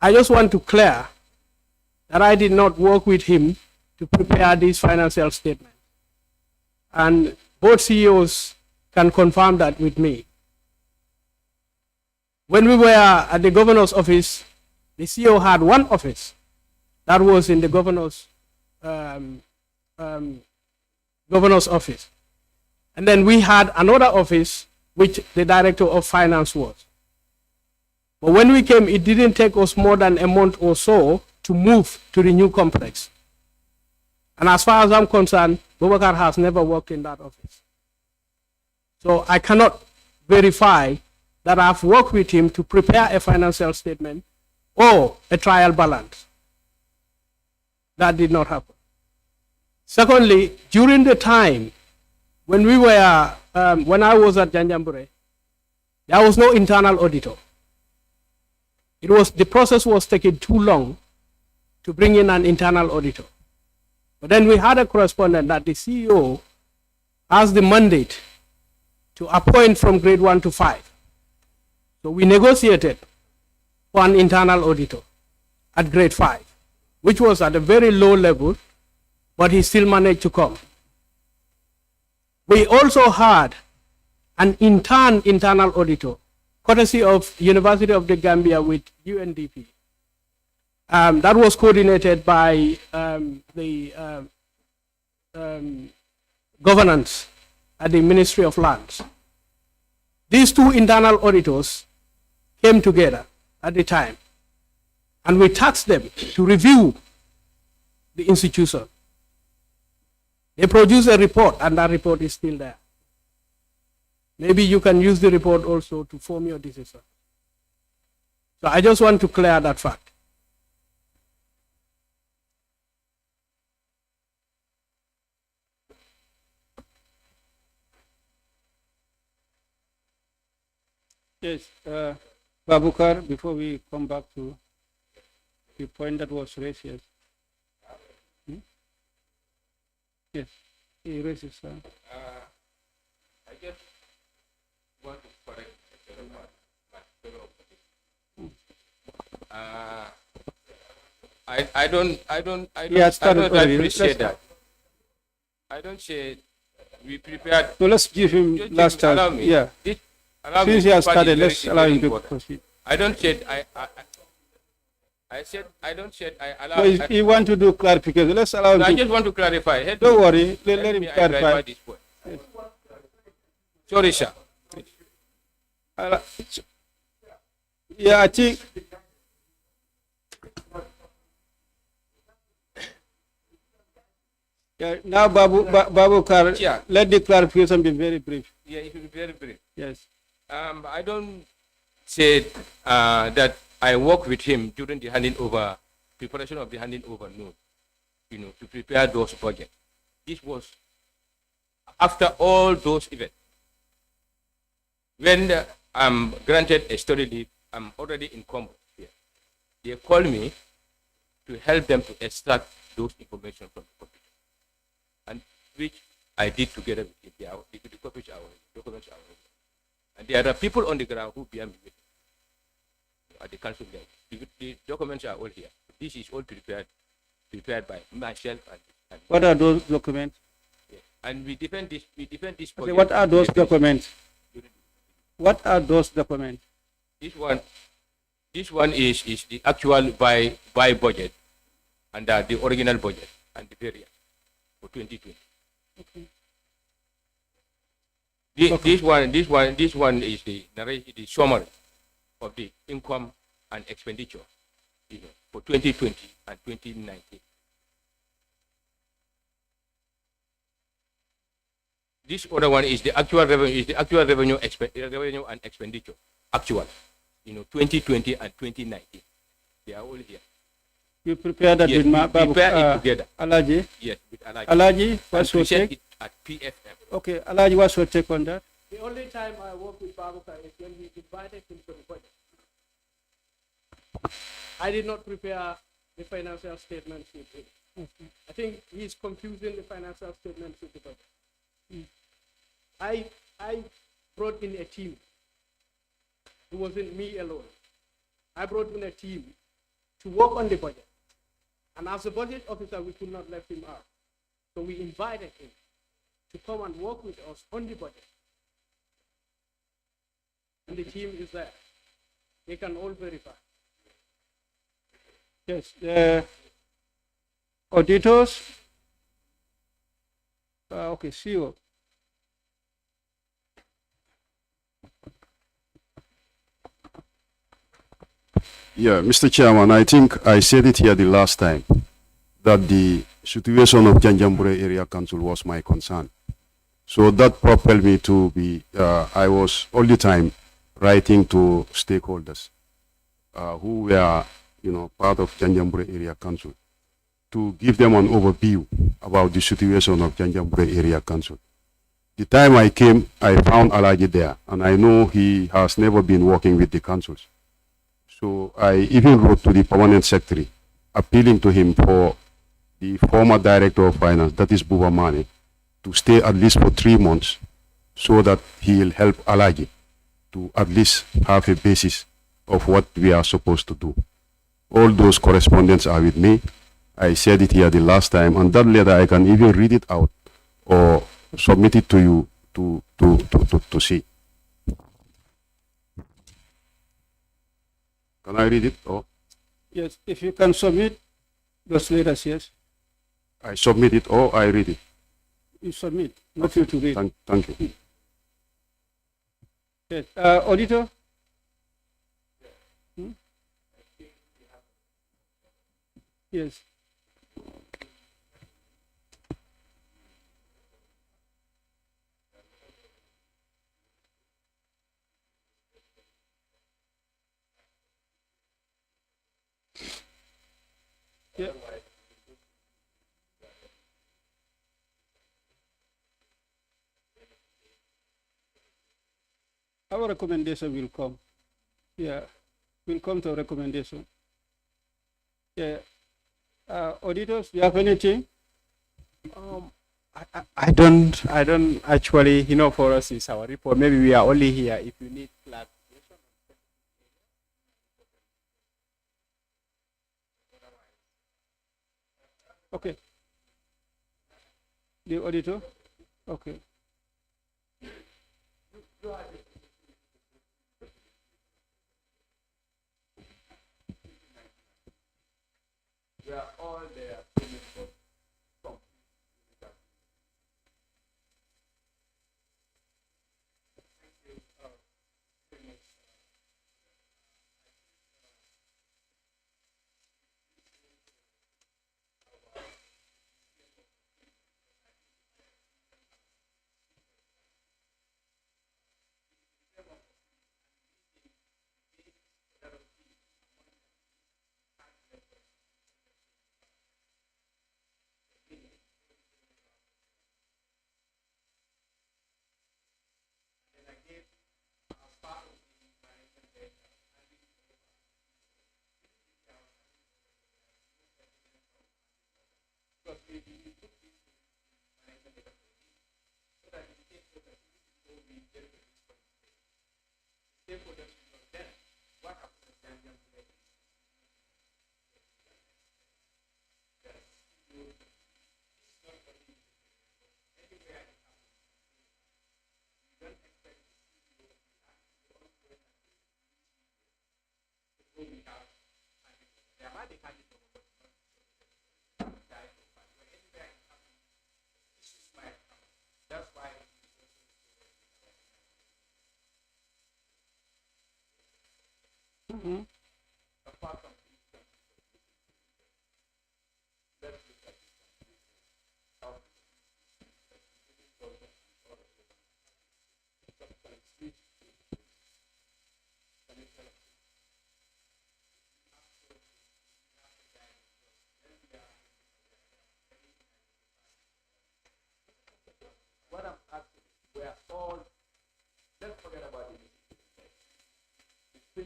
I just want to clear that I did not work with him to prepare this financial statement. And both CEOs can confirm that with me. When we were at the governor's office, the CEO had one office that was in the governor's office. And then we had another office which the director of finance was. But when we came, it didn't take us more than a month or so to move to the new complex. And as far as I'm concerned, Babukar has never worked in that office. So I cannot verify that I've worked with him to prepare a financial statement or a trial balance. That did not happen. Secondly, during the time when we were, when I was at Janjambure, there was no internal auditor. The process was taking too long to bring in an internal auditor. But then we had a correspondent that the CEO has the mandate to appoint from grade 1 to 5. So we negotiated for an internal auditor at grade 5, which was at a very low level, but he still managed to come. We also had an internal auditor, courtesy of University of the Gambia with UNDP. That was coordinated by the governance at the Ministry of Lands. These two internal auditors came together at the time, and we tasked them to review the institution. They produced a report, and that report is still there. Maybe you can use the report also to form your decision. So I just want to clear that fact. Yes, Babukar, before we come back to the point that was raised, yes. Yes, he raises. I just want to correct I don't appreciate that. I don't say we prepared. So let's give him last chance. Allow me. Yeah. Since he has started, let's allow him to proceed. I don't say I said I don't say I allow. No, he want to do clarification. Let's allow him. No, to, I just want to clarify. Don't worry. Let him clarify. This point. Yes. Sorry, sir. Yeah, I think. Yeah, now Babukar, Yeah. let the clarification be very brief. Yeah, it will be very brief. Yes. I don't say that I work with him during the handing over, preparation of the handing over note, to prepare those projects. This was after all those events. When I'm granted a study leave, I'm already incumbent here. They called me to help them to extract those information from the computer, and which I did together with the documents are already. And there are people on the ground who bear me with at the council level. The documents are all here. This is all prepared by myself and What are those documents? yeah. And we defend this. Okay, what are those documents? What are those documents? This one is the actual buy budget and the original budget and the variant. for 2020. Okay. This one is the summary of the income and expenditure, for 2020 and 2019. This other one is the actual revenue, revenue and expenditure, actual, 2020 and 2019. They are all here. You prepare that Yes, with we prepare it together. Alaji? Yes, with Alaji. Alaji, what's your present take? it at PFM. Okay, Alaji, what's your take on that? The only time I work with Babuka is when we invited him to the budget. I did not prepare the financial statements with him. I think he's confusing the financial statements with the budget. I brought in a team. It wasn't me alone. I brought in a team to work on the budget. And as a budget officer, we could not let him out. So we invited him to come and work with us on the budget. And the team is there. They can all verify. Yes, the auditors. Okay, CEO. Yeah, Mr. Chairman, I think I said it here the last time that the situation of Janjambure Area Council was my concern. So that propelled me to be, I was all the time writing to stakeholders who were, part of Janjambure Area Council to give them an overview about the situation of Janjambure Area Council. The time I came, I found Alaji there, and I know he has never been working with the councils. So I even wrote to the permanent secretary, appealing to him for the former director of finance, that is Buba Mane, to stay at least for 3 months so that he'll help Alaji to at least have a basis of what we are supposed to do. All those correspondence are with me. I said it here the last time, and that letter I can even read it out or submit it to you to see. Can I read it? Oh, Yes, if you can submit those letters, yes. I submit it or I read it. You submit, not you to read. Thank you. Yes. Auditor? Yes. Yeah. Our recommendation will come. Yeah, will come to a recommendation. Yeah. Auditors, do you have anything? I don't actually, for us it's our report. Maybe we are only here if you need clarification. Okay. The auditor? Okay. We are all there.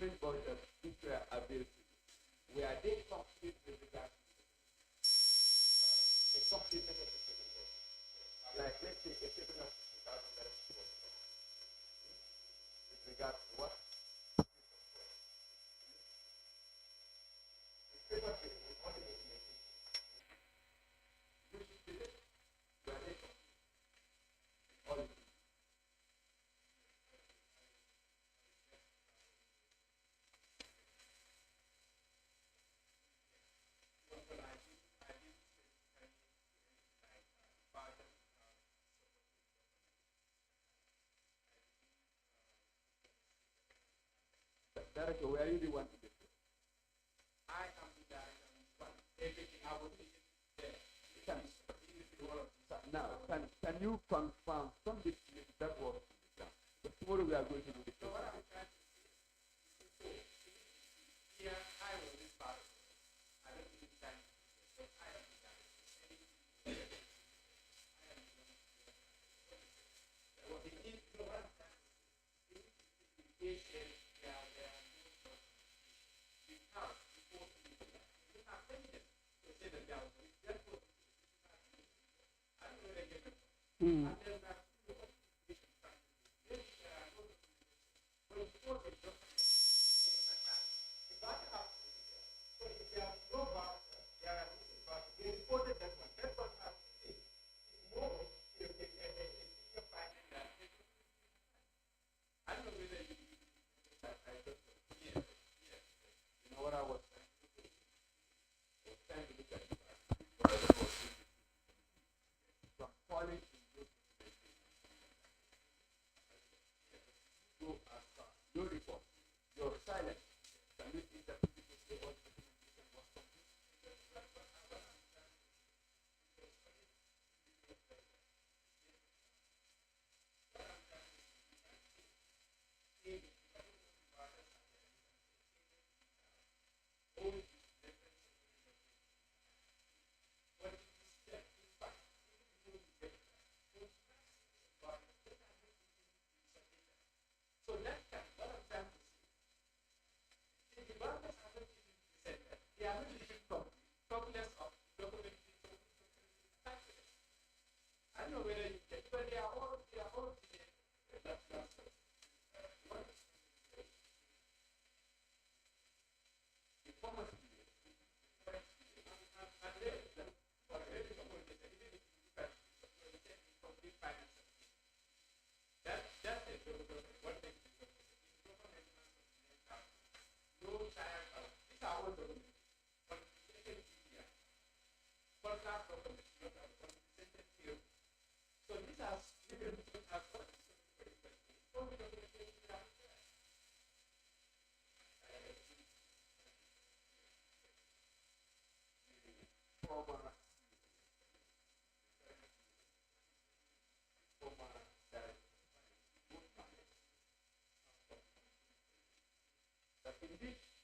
given vouchers which were available, were they complete with regard to a complete necessary? Like, let's say, a payment of 2,000 with regard to what? Director, where you the one to be? I am the director. Everything I will be there. Now, can you confirm from this list that was done? But tomorrow we are going to do the same. Here, I will be part of it. I don't think it's time. I am the director.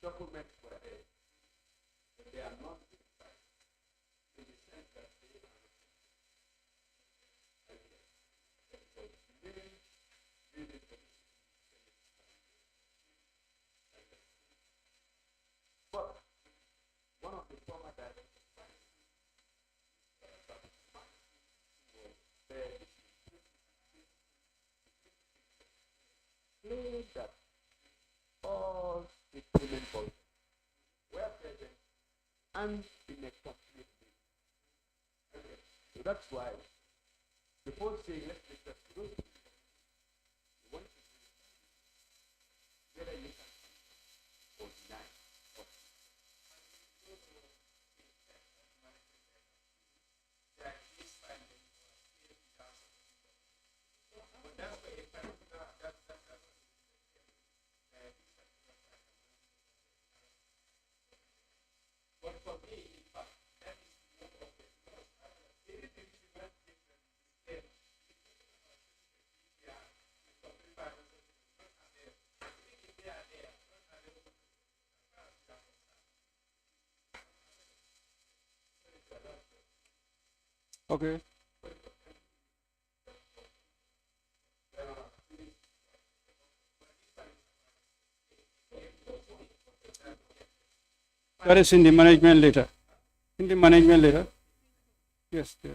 Documents were there, but they are not verified in the sense that they are but one of the former directors claimed that all the payment vouchers were present and in a complete way. Okay. So that's why, before saying let's discuss those, you want to see whether you can or deny. Okay. That is in the management letter. In the management letter. Yes, there.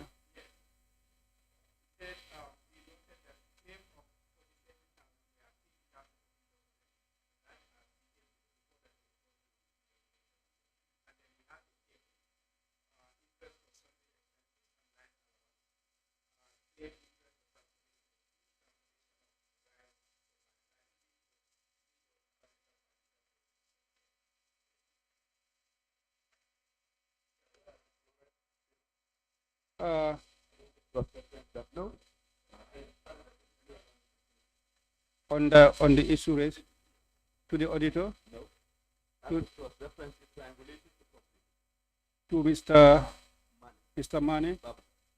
Uh, on the issue raised to the auditor. To Mr. Mane.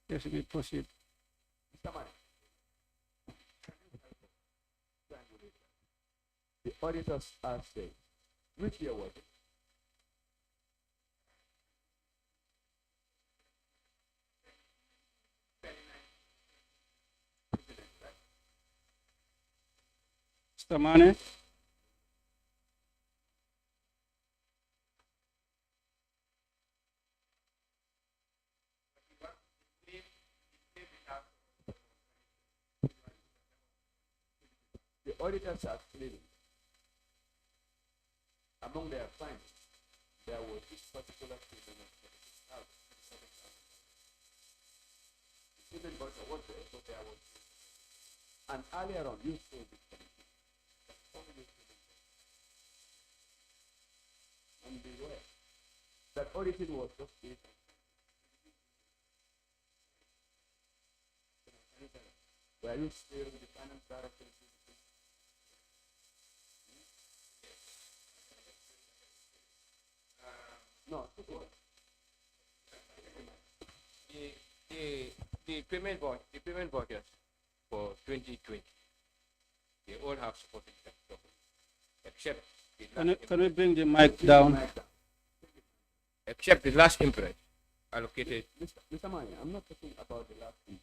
Yes, we proceed. The auditors are saying, which year was it? Mr. Mane. The auditors are claiming, among their findings, there was this particular payment of 46,000. The payment was there, but there was. And earlier on, you told the committee that only payment. And beware, that auditing was just based on. Were you still with the finance director? No. The payment vouchers for 2020, they all have supported that document, except Can we bring the mic down? except the last imprint allocated. Mr. Maya, I'm not talking about the last thing.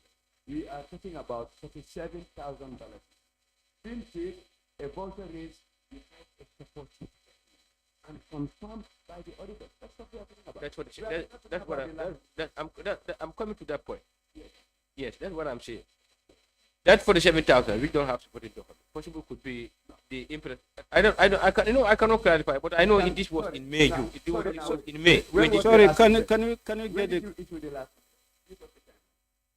We are talking about $47,000. Being paid a voucher raise without a support and confirmed by the auditor. That's what we are talking about. That's what I'm coming to that point. Yes, that's what I'm saying. That 47,000, we don't have supporting document. Possible could be the imprint. I cannot clarify, but I know this was in May. It was in May. Sorry, can you get it?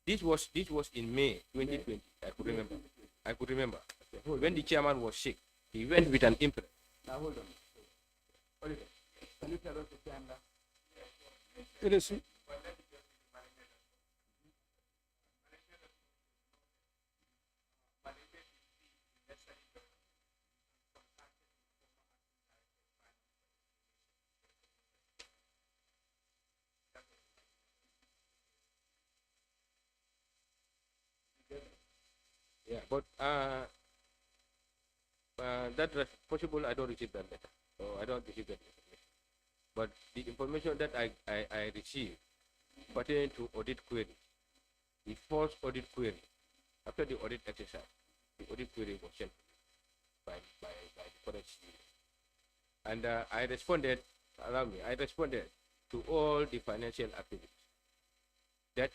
This was in May 2020. I could remember. When the chairman was sick, he went with an imprint. Now hold on. Oliver, can you tell us the time that? It is. Yeah, but that was possible. I don't receive that letter. So I don't receive that information. But the information that I received pertaining to audit query, the first audit query, after the audit exercise, the audit query was sent by the current CEO. And I responded to all the financial activities that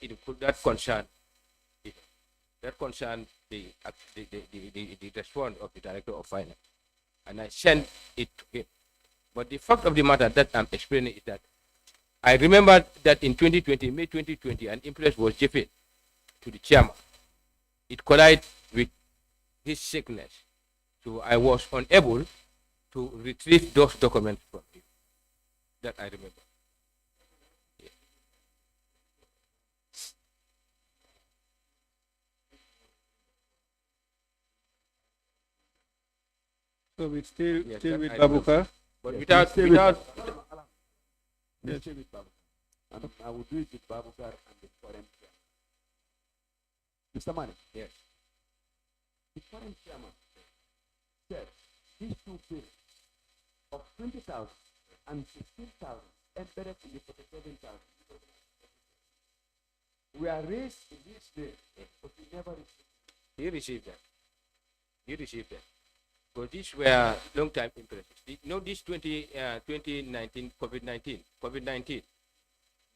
concern the response of the director of finance, and I sent it to him. But the fact of the matter that I'm explaining is that I remember that in May 2020, an impress was given to the chairman. It collided with his sickness, so I was unable to retrieve those documents from him. That I remember. So we still Yes, with I Babukar. But Yes, without Let's stay with Babukar. And I will do it with Babukar and the foreign chairman. Mr. Mani. yes. The foreign chairman said these two bills of 20,000 and 16,000 embedded in the 47,000 were raised in this bill, but we never received. He received that. Because these were long-time impressions. This 2019 COVID-19,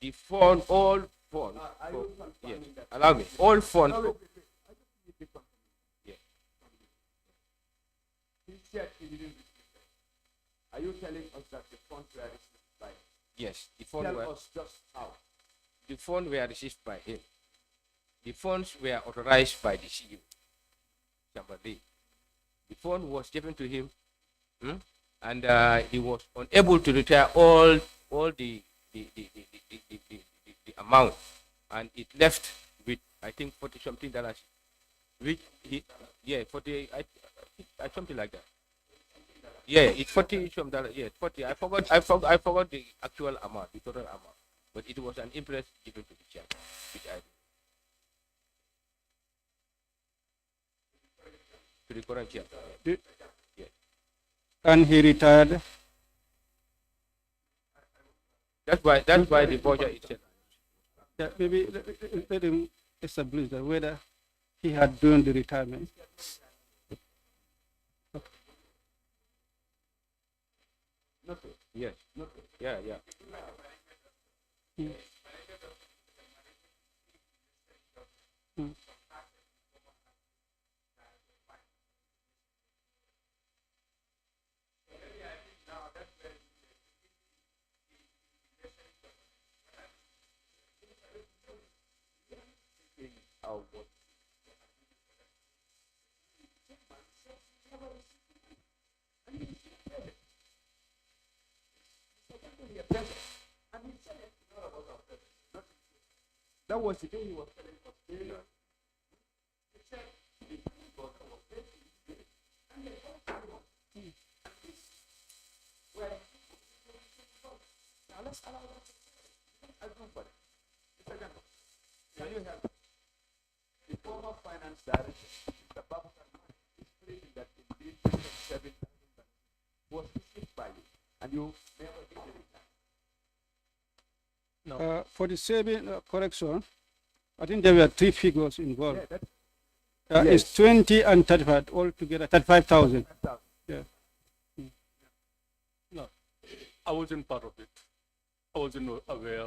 the fund, all funds. Yes, allow me. All funds. Yeah. He said he didn't receive them. Are you telling us that the funds were received by him? Yes, the fund Tell were. us just how. The funds were received by him. The funds were authorized by the CEO. Somebody. The fund was given to him, and he was unable to retire all the amount, and it left with, I think, $40-something, which he 40 something like that. Yeah, it's $40-some. Yeah, 40. I forgot the actual amount, the total amount, but it was an interest given to the chairman, which I to the current chairman. And he retired. That's why the budget itself. Yeah, maybe let him establish that whether he had done the retirement. Yes. Yeah. Mm. Mm. That was the day he was telling us failure. He said, now let's allow that. Everybody. Can you help? The former finance director, Mr. Babakar, is claiming that indeed $7,000 was received by you, and you never did it. For the saving correction, I think there were 3 figures involved. Yeah, It's 20 and 35 altogether, 35,000. Yeah. No, I wasn't part of it. I wasn't aware.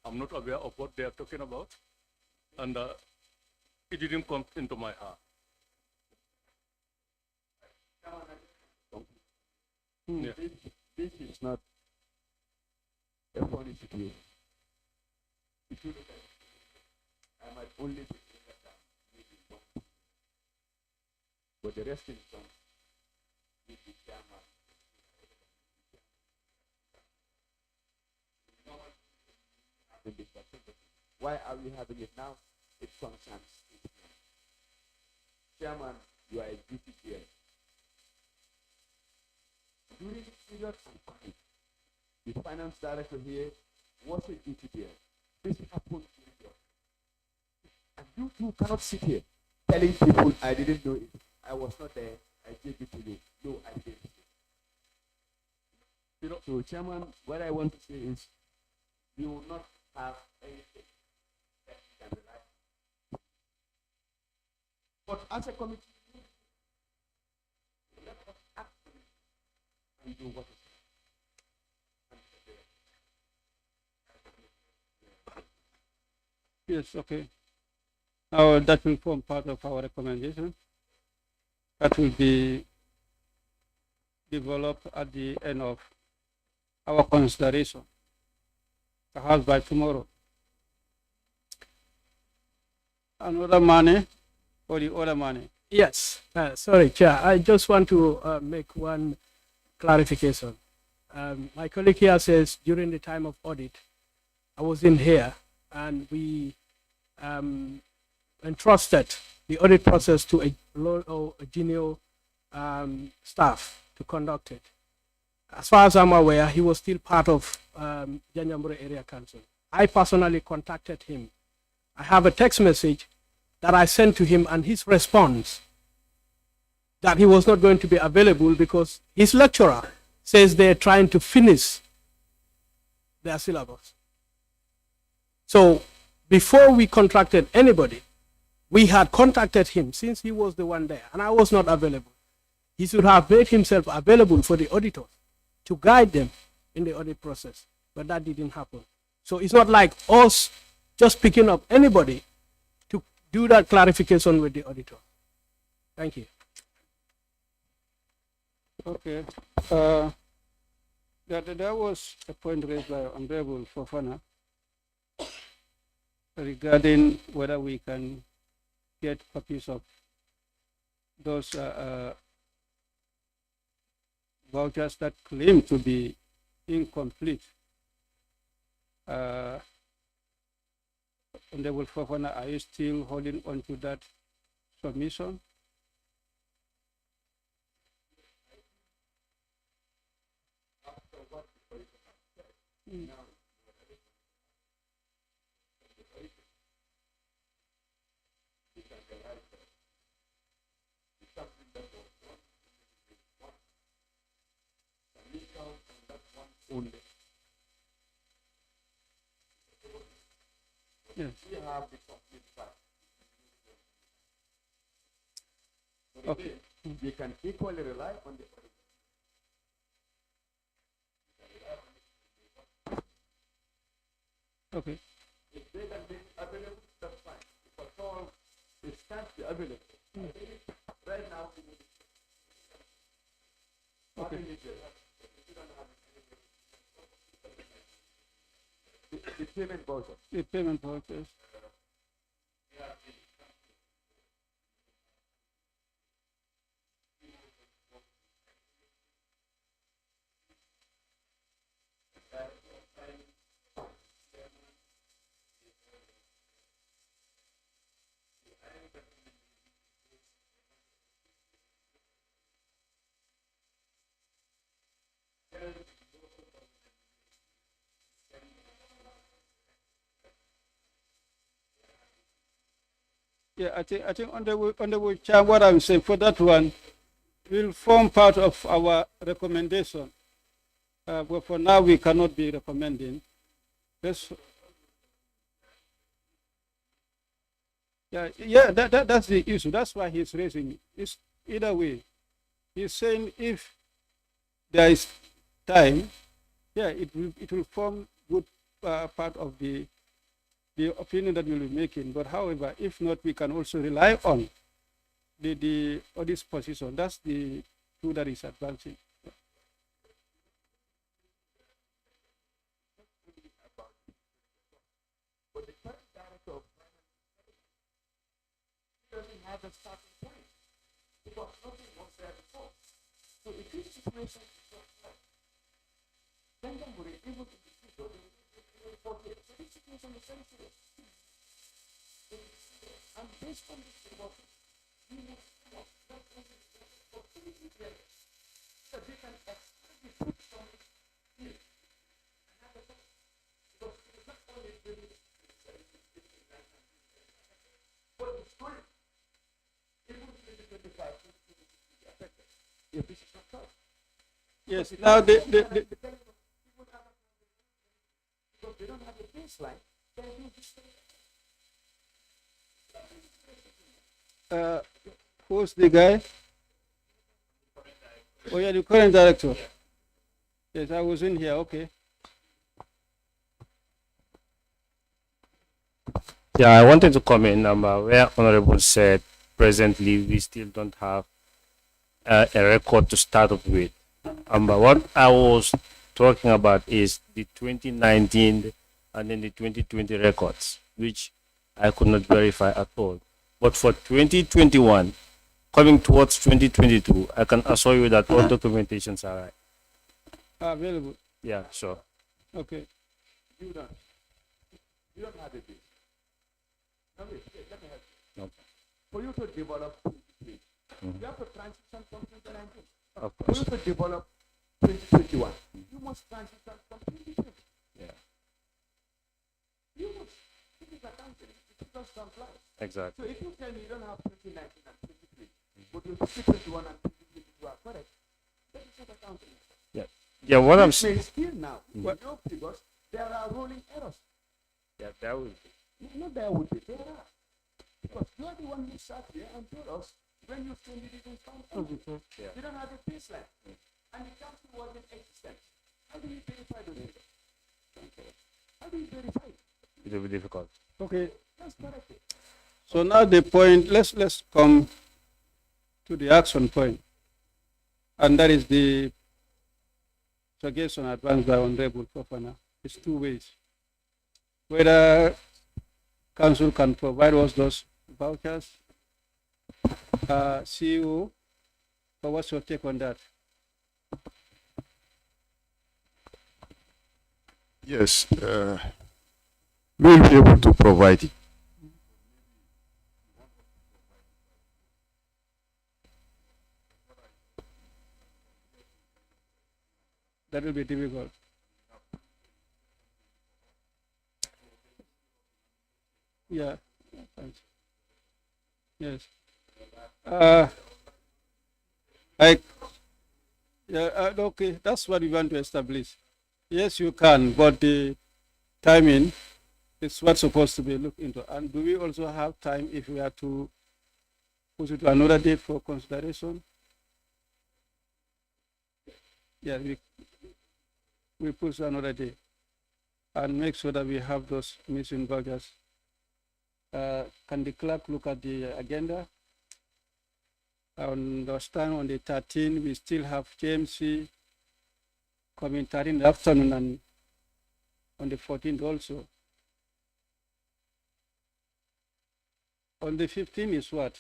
I'm not aware of what they are talking about, and it didn't come into my heart. Yeah. This is not a funny situation. If you look at it, I might only be in that maybe one. But the rest is done. With the chairman. Why are we having it now? It concerns it. Chairman, you are a duty bearer. During the period and time, the finance director here was a duty bearer. This happened during your time. And you two cannot sit here telling people I didn't know it. I was not there. I gave it to you. No, I didn't. So, Chairman, what I want to say is you will not have anything that you can rely on. But as a committee, let us act and do what is Yes, okay. Now that will form part of our recommendation. That will be developed at the end of our consideration, perhaps by tomorrow. Another money or the other money? Yes, sorry, Chair. I just want to make one clarification. My colleague here says during the time of audit, I was in here and we entrusted the audit process to a low or a junior staff to conduct it. As far as I'm aware, he was still part of Janjambure Area Council. I personally contacted him. I have a text message that I sent to him and his response that he was not going to be available because his lecturer says they're trying to finish their syllabus. So before we contracted anybody, we had contacted him since he was the one there and I was not available. He should have made himself available for the auditors to guide them in the audit process, but that didn't happen. So it's not like us just picking up anybody to do that clarification with the auditor. Thank you. Okay. There was a point raised by Honorable Fofana regarding whether we can get copies of those vouchers that claim to be incomplete. Honorable Fofana, are you still holding on to that submission? Yes. Okay. We can equally rely on the Okay. If they can make available, that's fine. If at all it can't be available, right now, Okay. the payment voucher. The payment vouchers. Yeah, I think on the chair, what I'm saying for that one will form part of our recommendation. But for now, we cannot be recommending. That's that's the issue. That's why he's raising it. It's either way. He's saying if there is time, yeah, it will form good part of the opinion that we'll be making. But however, if not, we can also rely on the audit position. That's the tool that is advancing. But the current director of doesn't have a starting point because nothing was there before. So if this situation is just right, then even in the future, will forget. So this situation is very serious. And based on this report, we must not only for 20 years, so they can extract the fruit from it here. Because it is not only building but the story, even 2025, will be affected if this is not solved. Yes. Now because they don't have a baseline, then do this thing. Who's the guy? Oh yeah, the current director. Yes, I was in here. Okay. Yeah, I wanted to comment where Honorable said presently we still don't have a record to start off with. What I was talking about is the 2019 and then the 2020 records, which I could not verify at all. But for 2021, coming towards 2022, I can assure you that all documentations are right. Available. Yeah, sure. Okay. You don't have a base. Let me help you. Okay. For you to develop 2023, you have to transition from 2019. Of For course. you to develop 2021, you must transition from 2020. Yeah, You must. This is accounting. It's just comply. exactly. So if you tell me you don't have 2019 and 2023, but you 2021 and 2022 are correct, that is not accounting. Yeah, what I'm Which saying. means still now, with your figures, there are rolling errors. Yeah, that will be. Not there would be, there are. Because you are the one who sat here and told us when you still need it in some area. You don't have a baseline. And the council wasn't existent. How do you verify the data? How do you verify it? It will be difficult. Okay. That's correct. So now the point, let's come to the action point. And that is the suggestion advanced by Honorable Fofana. It's two ways. Whether council can provide us those vouchers, CEO, but what's your take on that? Yes, we'll be able to provide it. That will be difficult. Yeah. Thanks. Yes. Okay, that's what we want to establish. Yes, you can, but the timing is what's supposed to be looked into. And do we also have time if we are to push it to another date for consideration? Yeah, we push another day and make sure that we have those missing vouchers. Can the clerk look at the agenda? I understand on the 13th, we still have JMC coming 13 in the afternoon, and on the 14th also. On the 15th is what?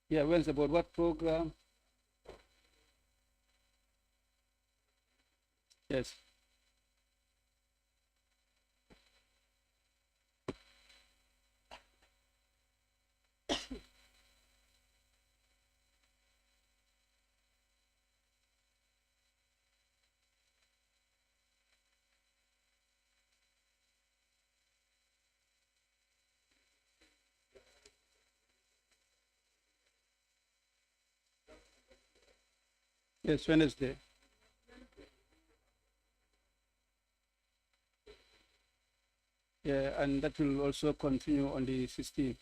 Yeah, Wednesday, about what program? Yes. Yes, Wednesday. Yeah, and that will also continue on the 16th.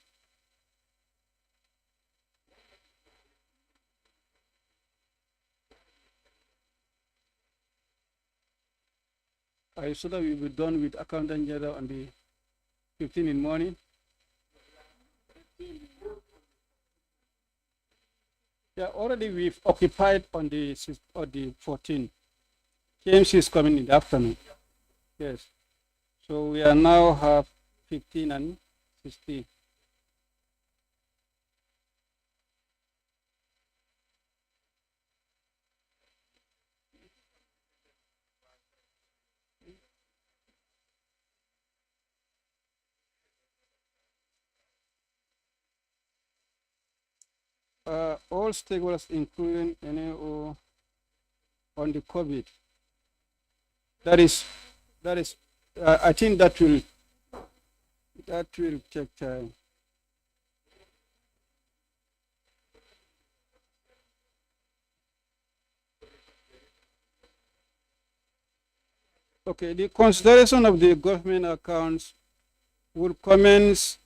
I saw that we will be done with accountant general on the 15th in the morning. Yeah, already we've occupied on the 14th. KMC is coming in the afternoon. Yes. So we are now have 15 and 16. All stakeholders, including NAO, on the COVID. That is, I think that will take time. Okay, the consideration of the government accounts will commence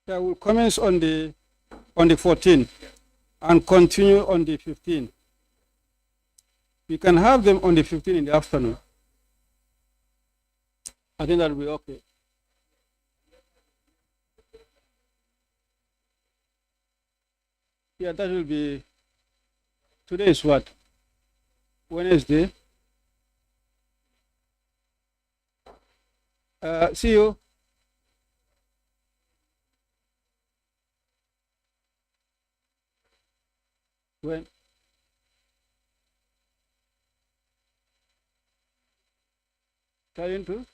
will commence on the 14th and continue on the 15th. We can have them on the 15th in the afternoon. I think that will be okay. Yeah, that will be, today is what? Wednesday. See you. When? Trying to?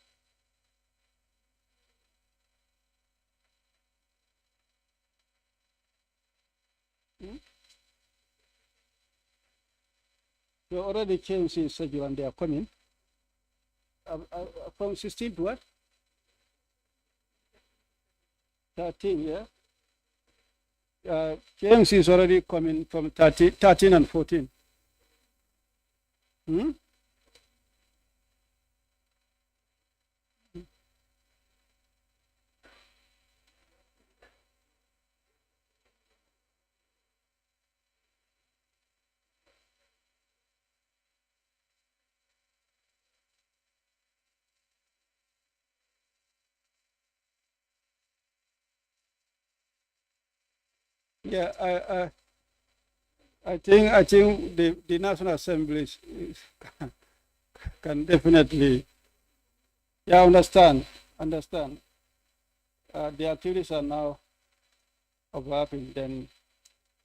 You already changed in schedule and they are coming. From 16 to what? 13, yeah? James is already coming from 13 and 14. Hmm? Yeah, I think the National Assembly can definitely, yeah, understand. The activities are now overlapping. Then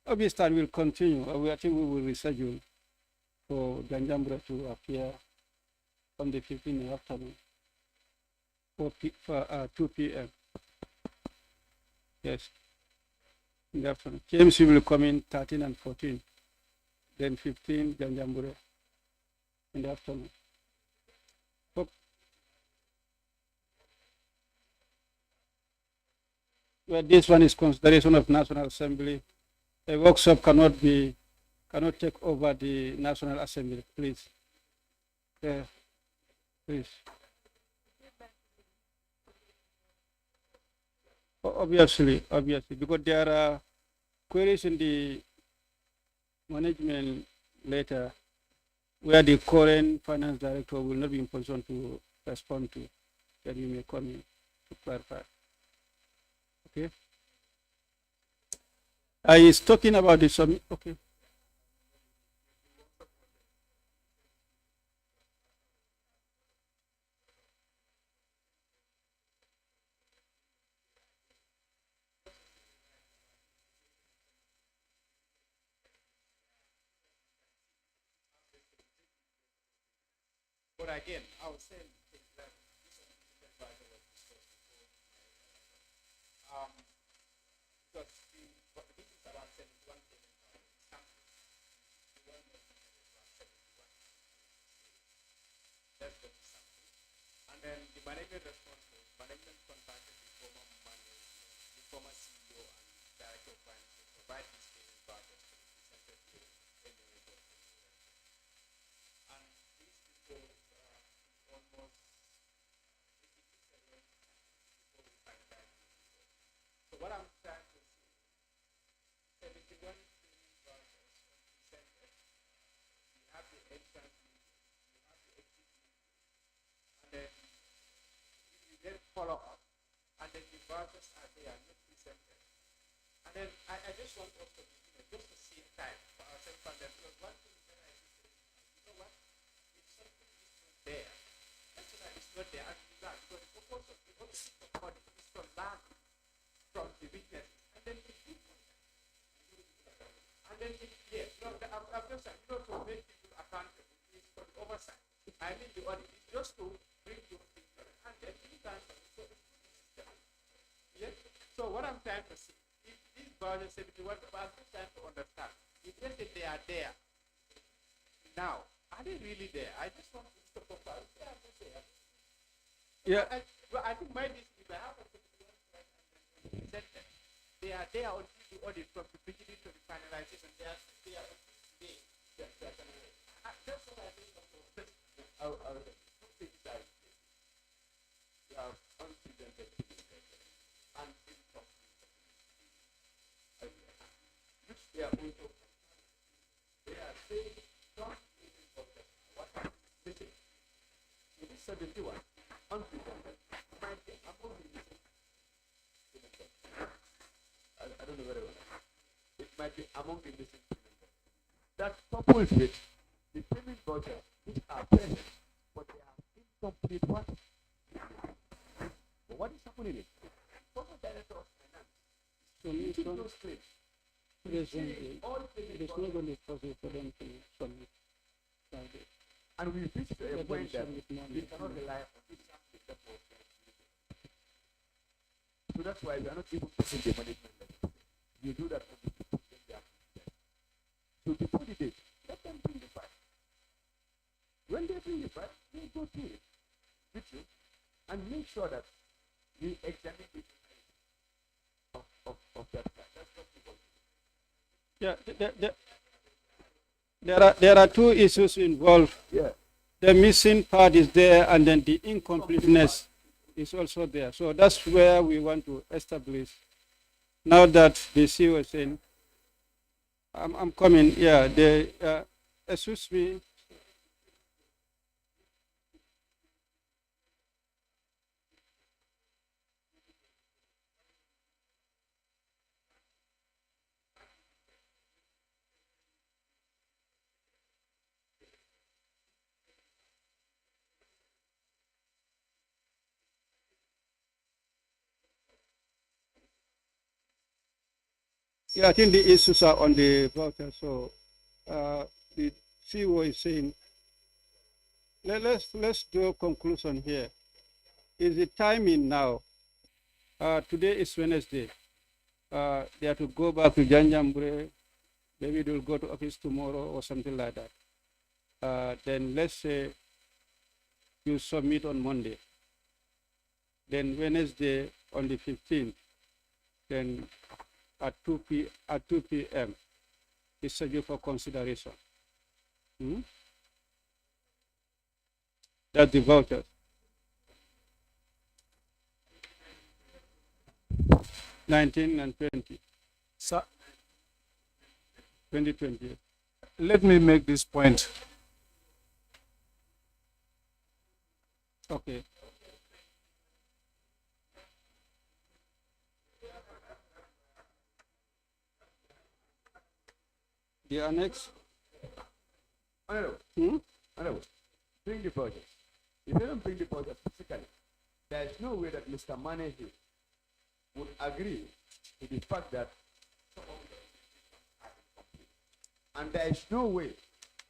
obviously will continue. I think we will reschedule for Ganjambra to appear on the 15th in the afternoon for 2 p.m. Yes, in the afternoon. James will come in 13 and 14, then 15 Ganjambura in the afternoon. Well, this one is consideration of National Assembly. A workshop cannot take over the National Assembly, please. Yeah, please. Obviously, because there are queries in the management letter where the current finance director will not be in position to respond to, then you may come in to clarify. Okay. I is talking about the summit. Okay. But again, I was saying that this is advisor was discussed before. Because this is around 71 billion something. That's the something. And then the management response was management contacted the former manager, the former CEO and director of finance to provide this payment budget to the presented to any report. And these people almost 87 before we finalize. So what I'm trying to see, 71 billion budgets presented. We have the entrance fee, we have the exit fee, and then we then follow up, and then the budgets are there, not presented. And then I just want us to be, just to see time for ourselves, and then because one thing that I do say, you know what, if something is not there, that's why it's not there, and you learn, because the purpose of the policy of money is to learn from the weaknesses, and then improve on them. And then, yes, no, I'm just saying, to make people accountable is for the oversight. I mean, the audit is just to bring those things together. And then you can, yes. So what I'm trying to see, if these budgets 71, I'm just trying to understand, if they are there now, are they really there? I just want to stop off. Yeah. I think my district, if I have a 71 presented, they are there until the audit from the beginning to the finalization. They are still there until today. That's what I think. Two things are you have unprecedented and incomplete, which they are also they are saying don't even focus what is missing. It is 71 unprecedented. Might be among the missing. I don't know very well. It might be among the missing. That coupled with the payment budget, which are present, but they are incomplete what? But what is happening is, former director of finance is making those claims. It is not going to be possible for them to submit. And we reached a point that we cannot rely on this application for. So that's why we are not able to see the management level. You do that on the people when they are prepared. So before the date, let them bring the file. When they bring the file, we go through it with you and make sure that we examine the of that file. That's what we want to do. Yeah, there are two issues involved. Yeah. The missing part is there, and then the incompleteness is also there. So that's where we want to establish. Now that the CEO is saying, I'm coming. Yeah, excuse me. Yeah, I think the issues are on the voucher. So the CEO is saying, let's do a conclusion here. Is the timing now? Today is Wednesday. They have to go back to Janjambure. Maybe they'll go to office tomorrow or something like that. Then let's say you submit on Monday. Then Wednesday on the 15th. Then at 2 p.m. is scheduled for consideration. That's the vouchers. 19 and 20. Sir, 2020. let me make this point. Okay. The annex. Honorable, bring the budget. If you don't bring the budget physically, there is no way that Mr. Mane here would agree to the fact that, and there is no way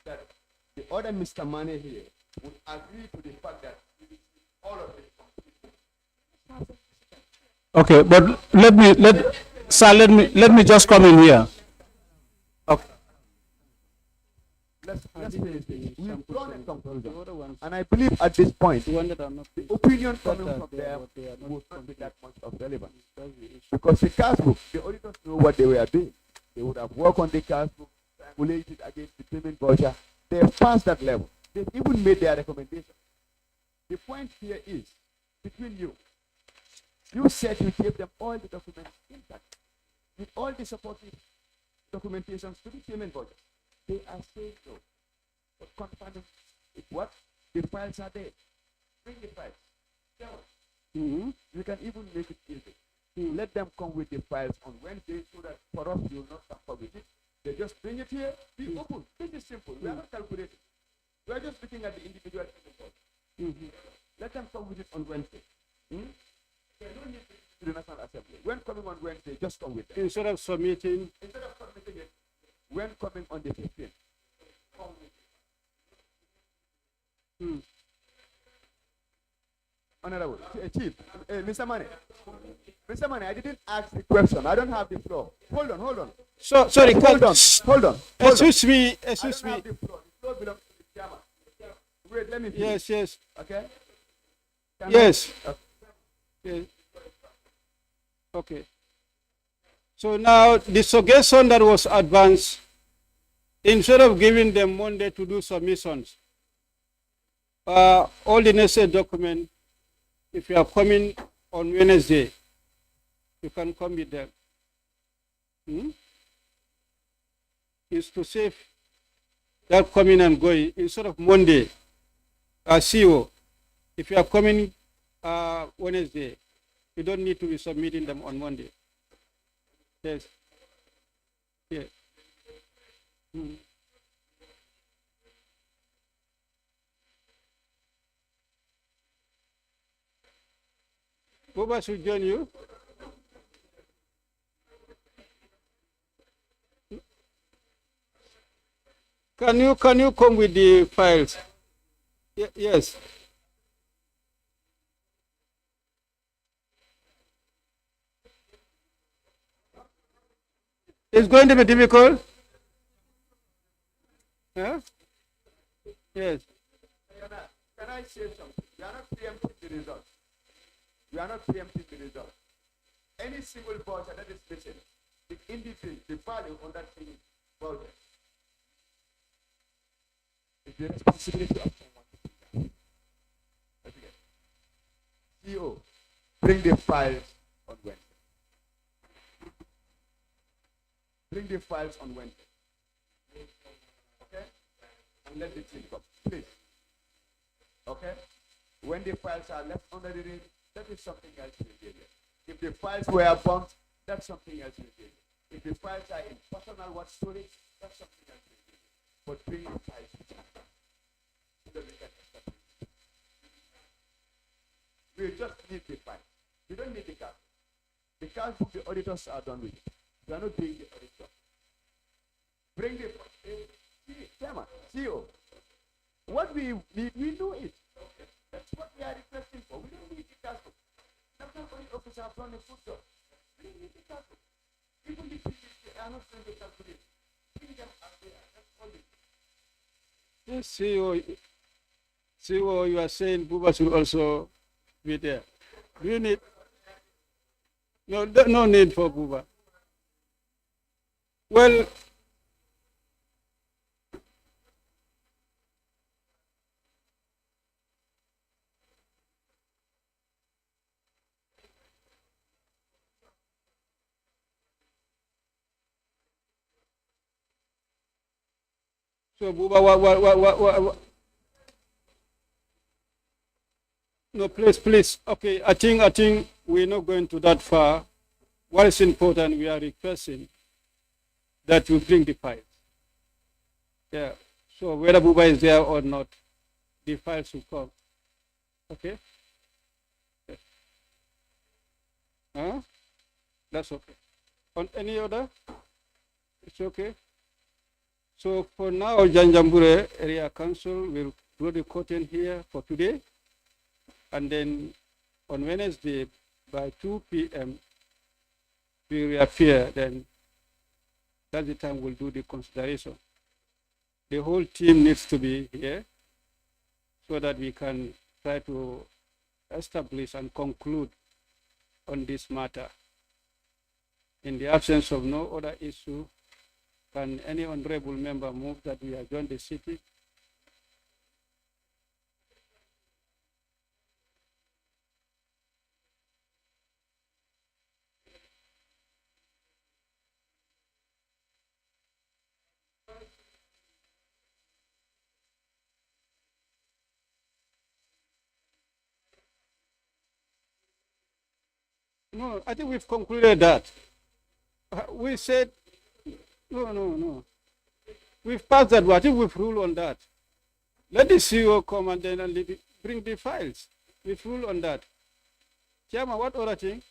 that the other Mr. Mane here would agree to the fact that all of it. Okay, but let me just come in here. Okay. Let's finish this. We've drawn a conclusion. And I believe at this point, the opinion coming from them would not be that much of relevance. Because the cash book, the auditors know what they were doing. They would have worked on the cash book, triangulated against the payment voucher. They have passed that level. They've even made their recommendation. The point here is, between you, you said you gave them all the documents intact, with all the supportive documentations to the payment voucher. They are saying no. But confirming it what? The files are there. Bring the files. You can even make it easy. Let them come with the files on Wednesday so that for us you will not suffer with it. They just bring it here, be open. This is simple. We are not calculating. We are just looking at the individual payment. Let them come with it on Wednesday. They don't need to the National Assembly. When coming on Wednesday, just come with them. Instead of submitting it, when coming on the 15th, come with it. Honorable Chief, Mr. Mane, I didn't ask the question. I don't have the floor. Hold on. So sorry, hold on. Excuse me. I don't have the floor. The floor belongs to the chairman. Wait, let me finish. Yes. Okay. Yes. Okay. So now the suggestion that was advanced, instead of giving them Monday to do submissions, all the necessary documents, if you are coming on Wednesday, you can come with them. Is to save that coming and going. Instead of Monday, CEO, if you are coming Wednesday, you don't need to be submitting them on Monday. Yes. Yeah. Boba should join you. Can you come with the files? Yes. It's going to be difficult. Huh? Yes. Can I say something? We are not preempting the results. Any single voucher that is missing, the individual, the value on that thing voucher the responsibility of someone to do that. Okay. CEO, bring the files on Wednesday. Bring the files on Wednesday. Okay? And let the team come, please. Okay? When the files are left under the ring, that is something else we deal with. If the files were bumped, that's something else we deal with. If the files are in personal what storage, that's something else we deal with. But bring the files to so that we can establish. We just need the files. We don't need the cash. The cash book, the auditors are done with it. We are not doing the audit job. Bring the chairman, CEO. What we need, we do it. That's what we are requesting for. We don't need the cash book. National audit officer have done a good job. We don't need the cash book. Even the PGC are not trying to calculate. Bring them up there. That's all it is. Yes, CEO, you are saying Buba should also be there. Do you need? No need for Buba. Well, so Buba, what? No, please. Okay, I think we're not going to that far. What is important, we are requesting that we bring the files. Yeah. So whether Buba is there or not, the files will come. Okay? Yes. Huh? That's okay. On any other? It's okay. So for now, Janjambure Area Council will draw the curtain here for today. And then on Wednesday by 2 p.m. we reappear, then that's the time we'll do the consideration. The whole team needs to be here so that we can try to establish and conclude on this matter. In the absence of no other issue, can any honorable member move that we adjourn the city? No, I think we've concluded that. We said, no. We've passed that. I think we've ruled on that. Let the CEO come and then bring the files. We've ruled on that. Chairman, what other thing?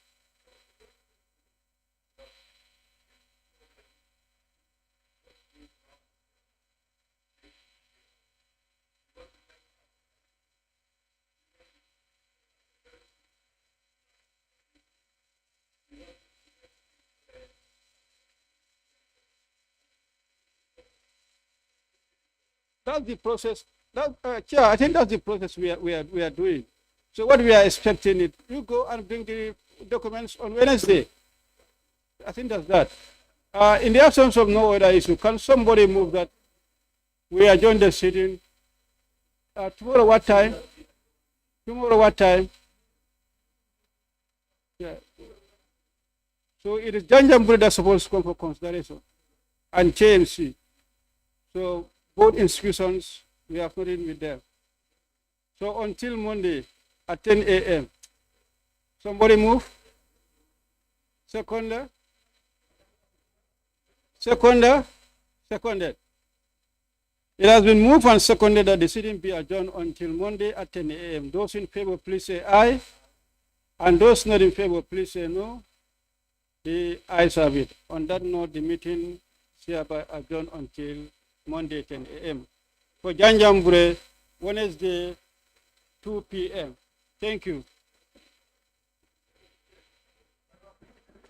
That's the process. Chair, I think that's the process we are doing. So what we are expecting is you go and bring the documents on Wednesday. I think that's that. In the absence of no other issue, can somebody move that we adjourn the sitting? Tomorrow what time? Tomorrow what time? Yeah. So it is Janjambure that's supposed to come for consideration and KMC. So both institutions, we have nothing with them. So until Monday at 10 a.m. Somebody move? Seconder? Seconded. It has been moved and seconded that the sitting be adjourned until Monday at 10 a.m. Those in favor, please say aye. And those not in favor, please say no. The ayes have it. On that note, the meeting is hereby adjourned until Monday 10 a.m. For Janjambure, Wednesday 2 p.m. Thank you.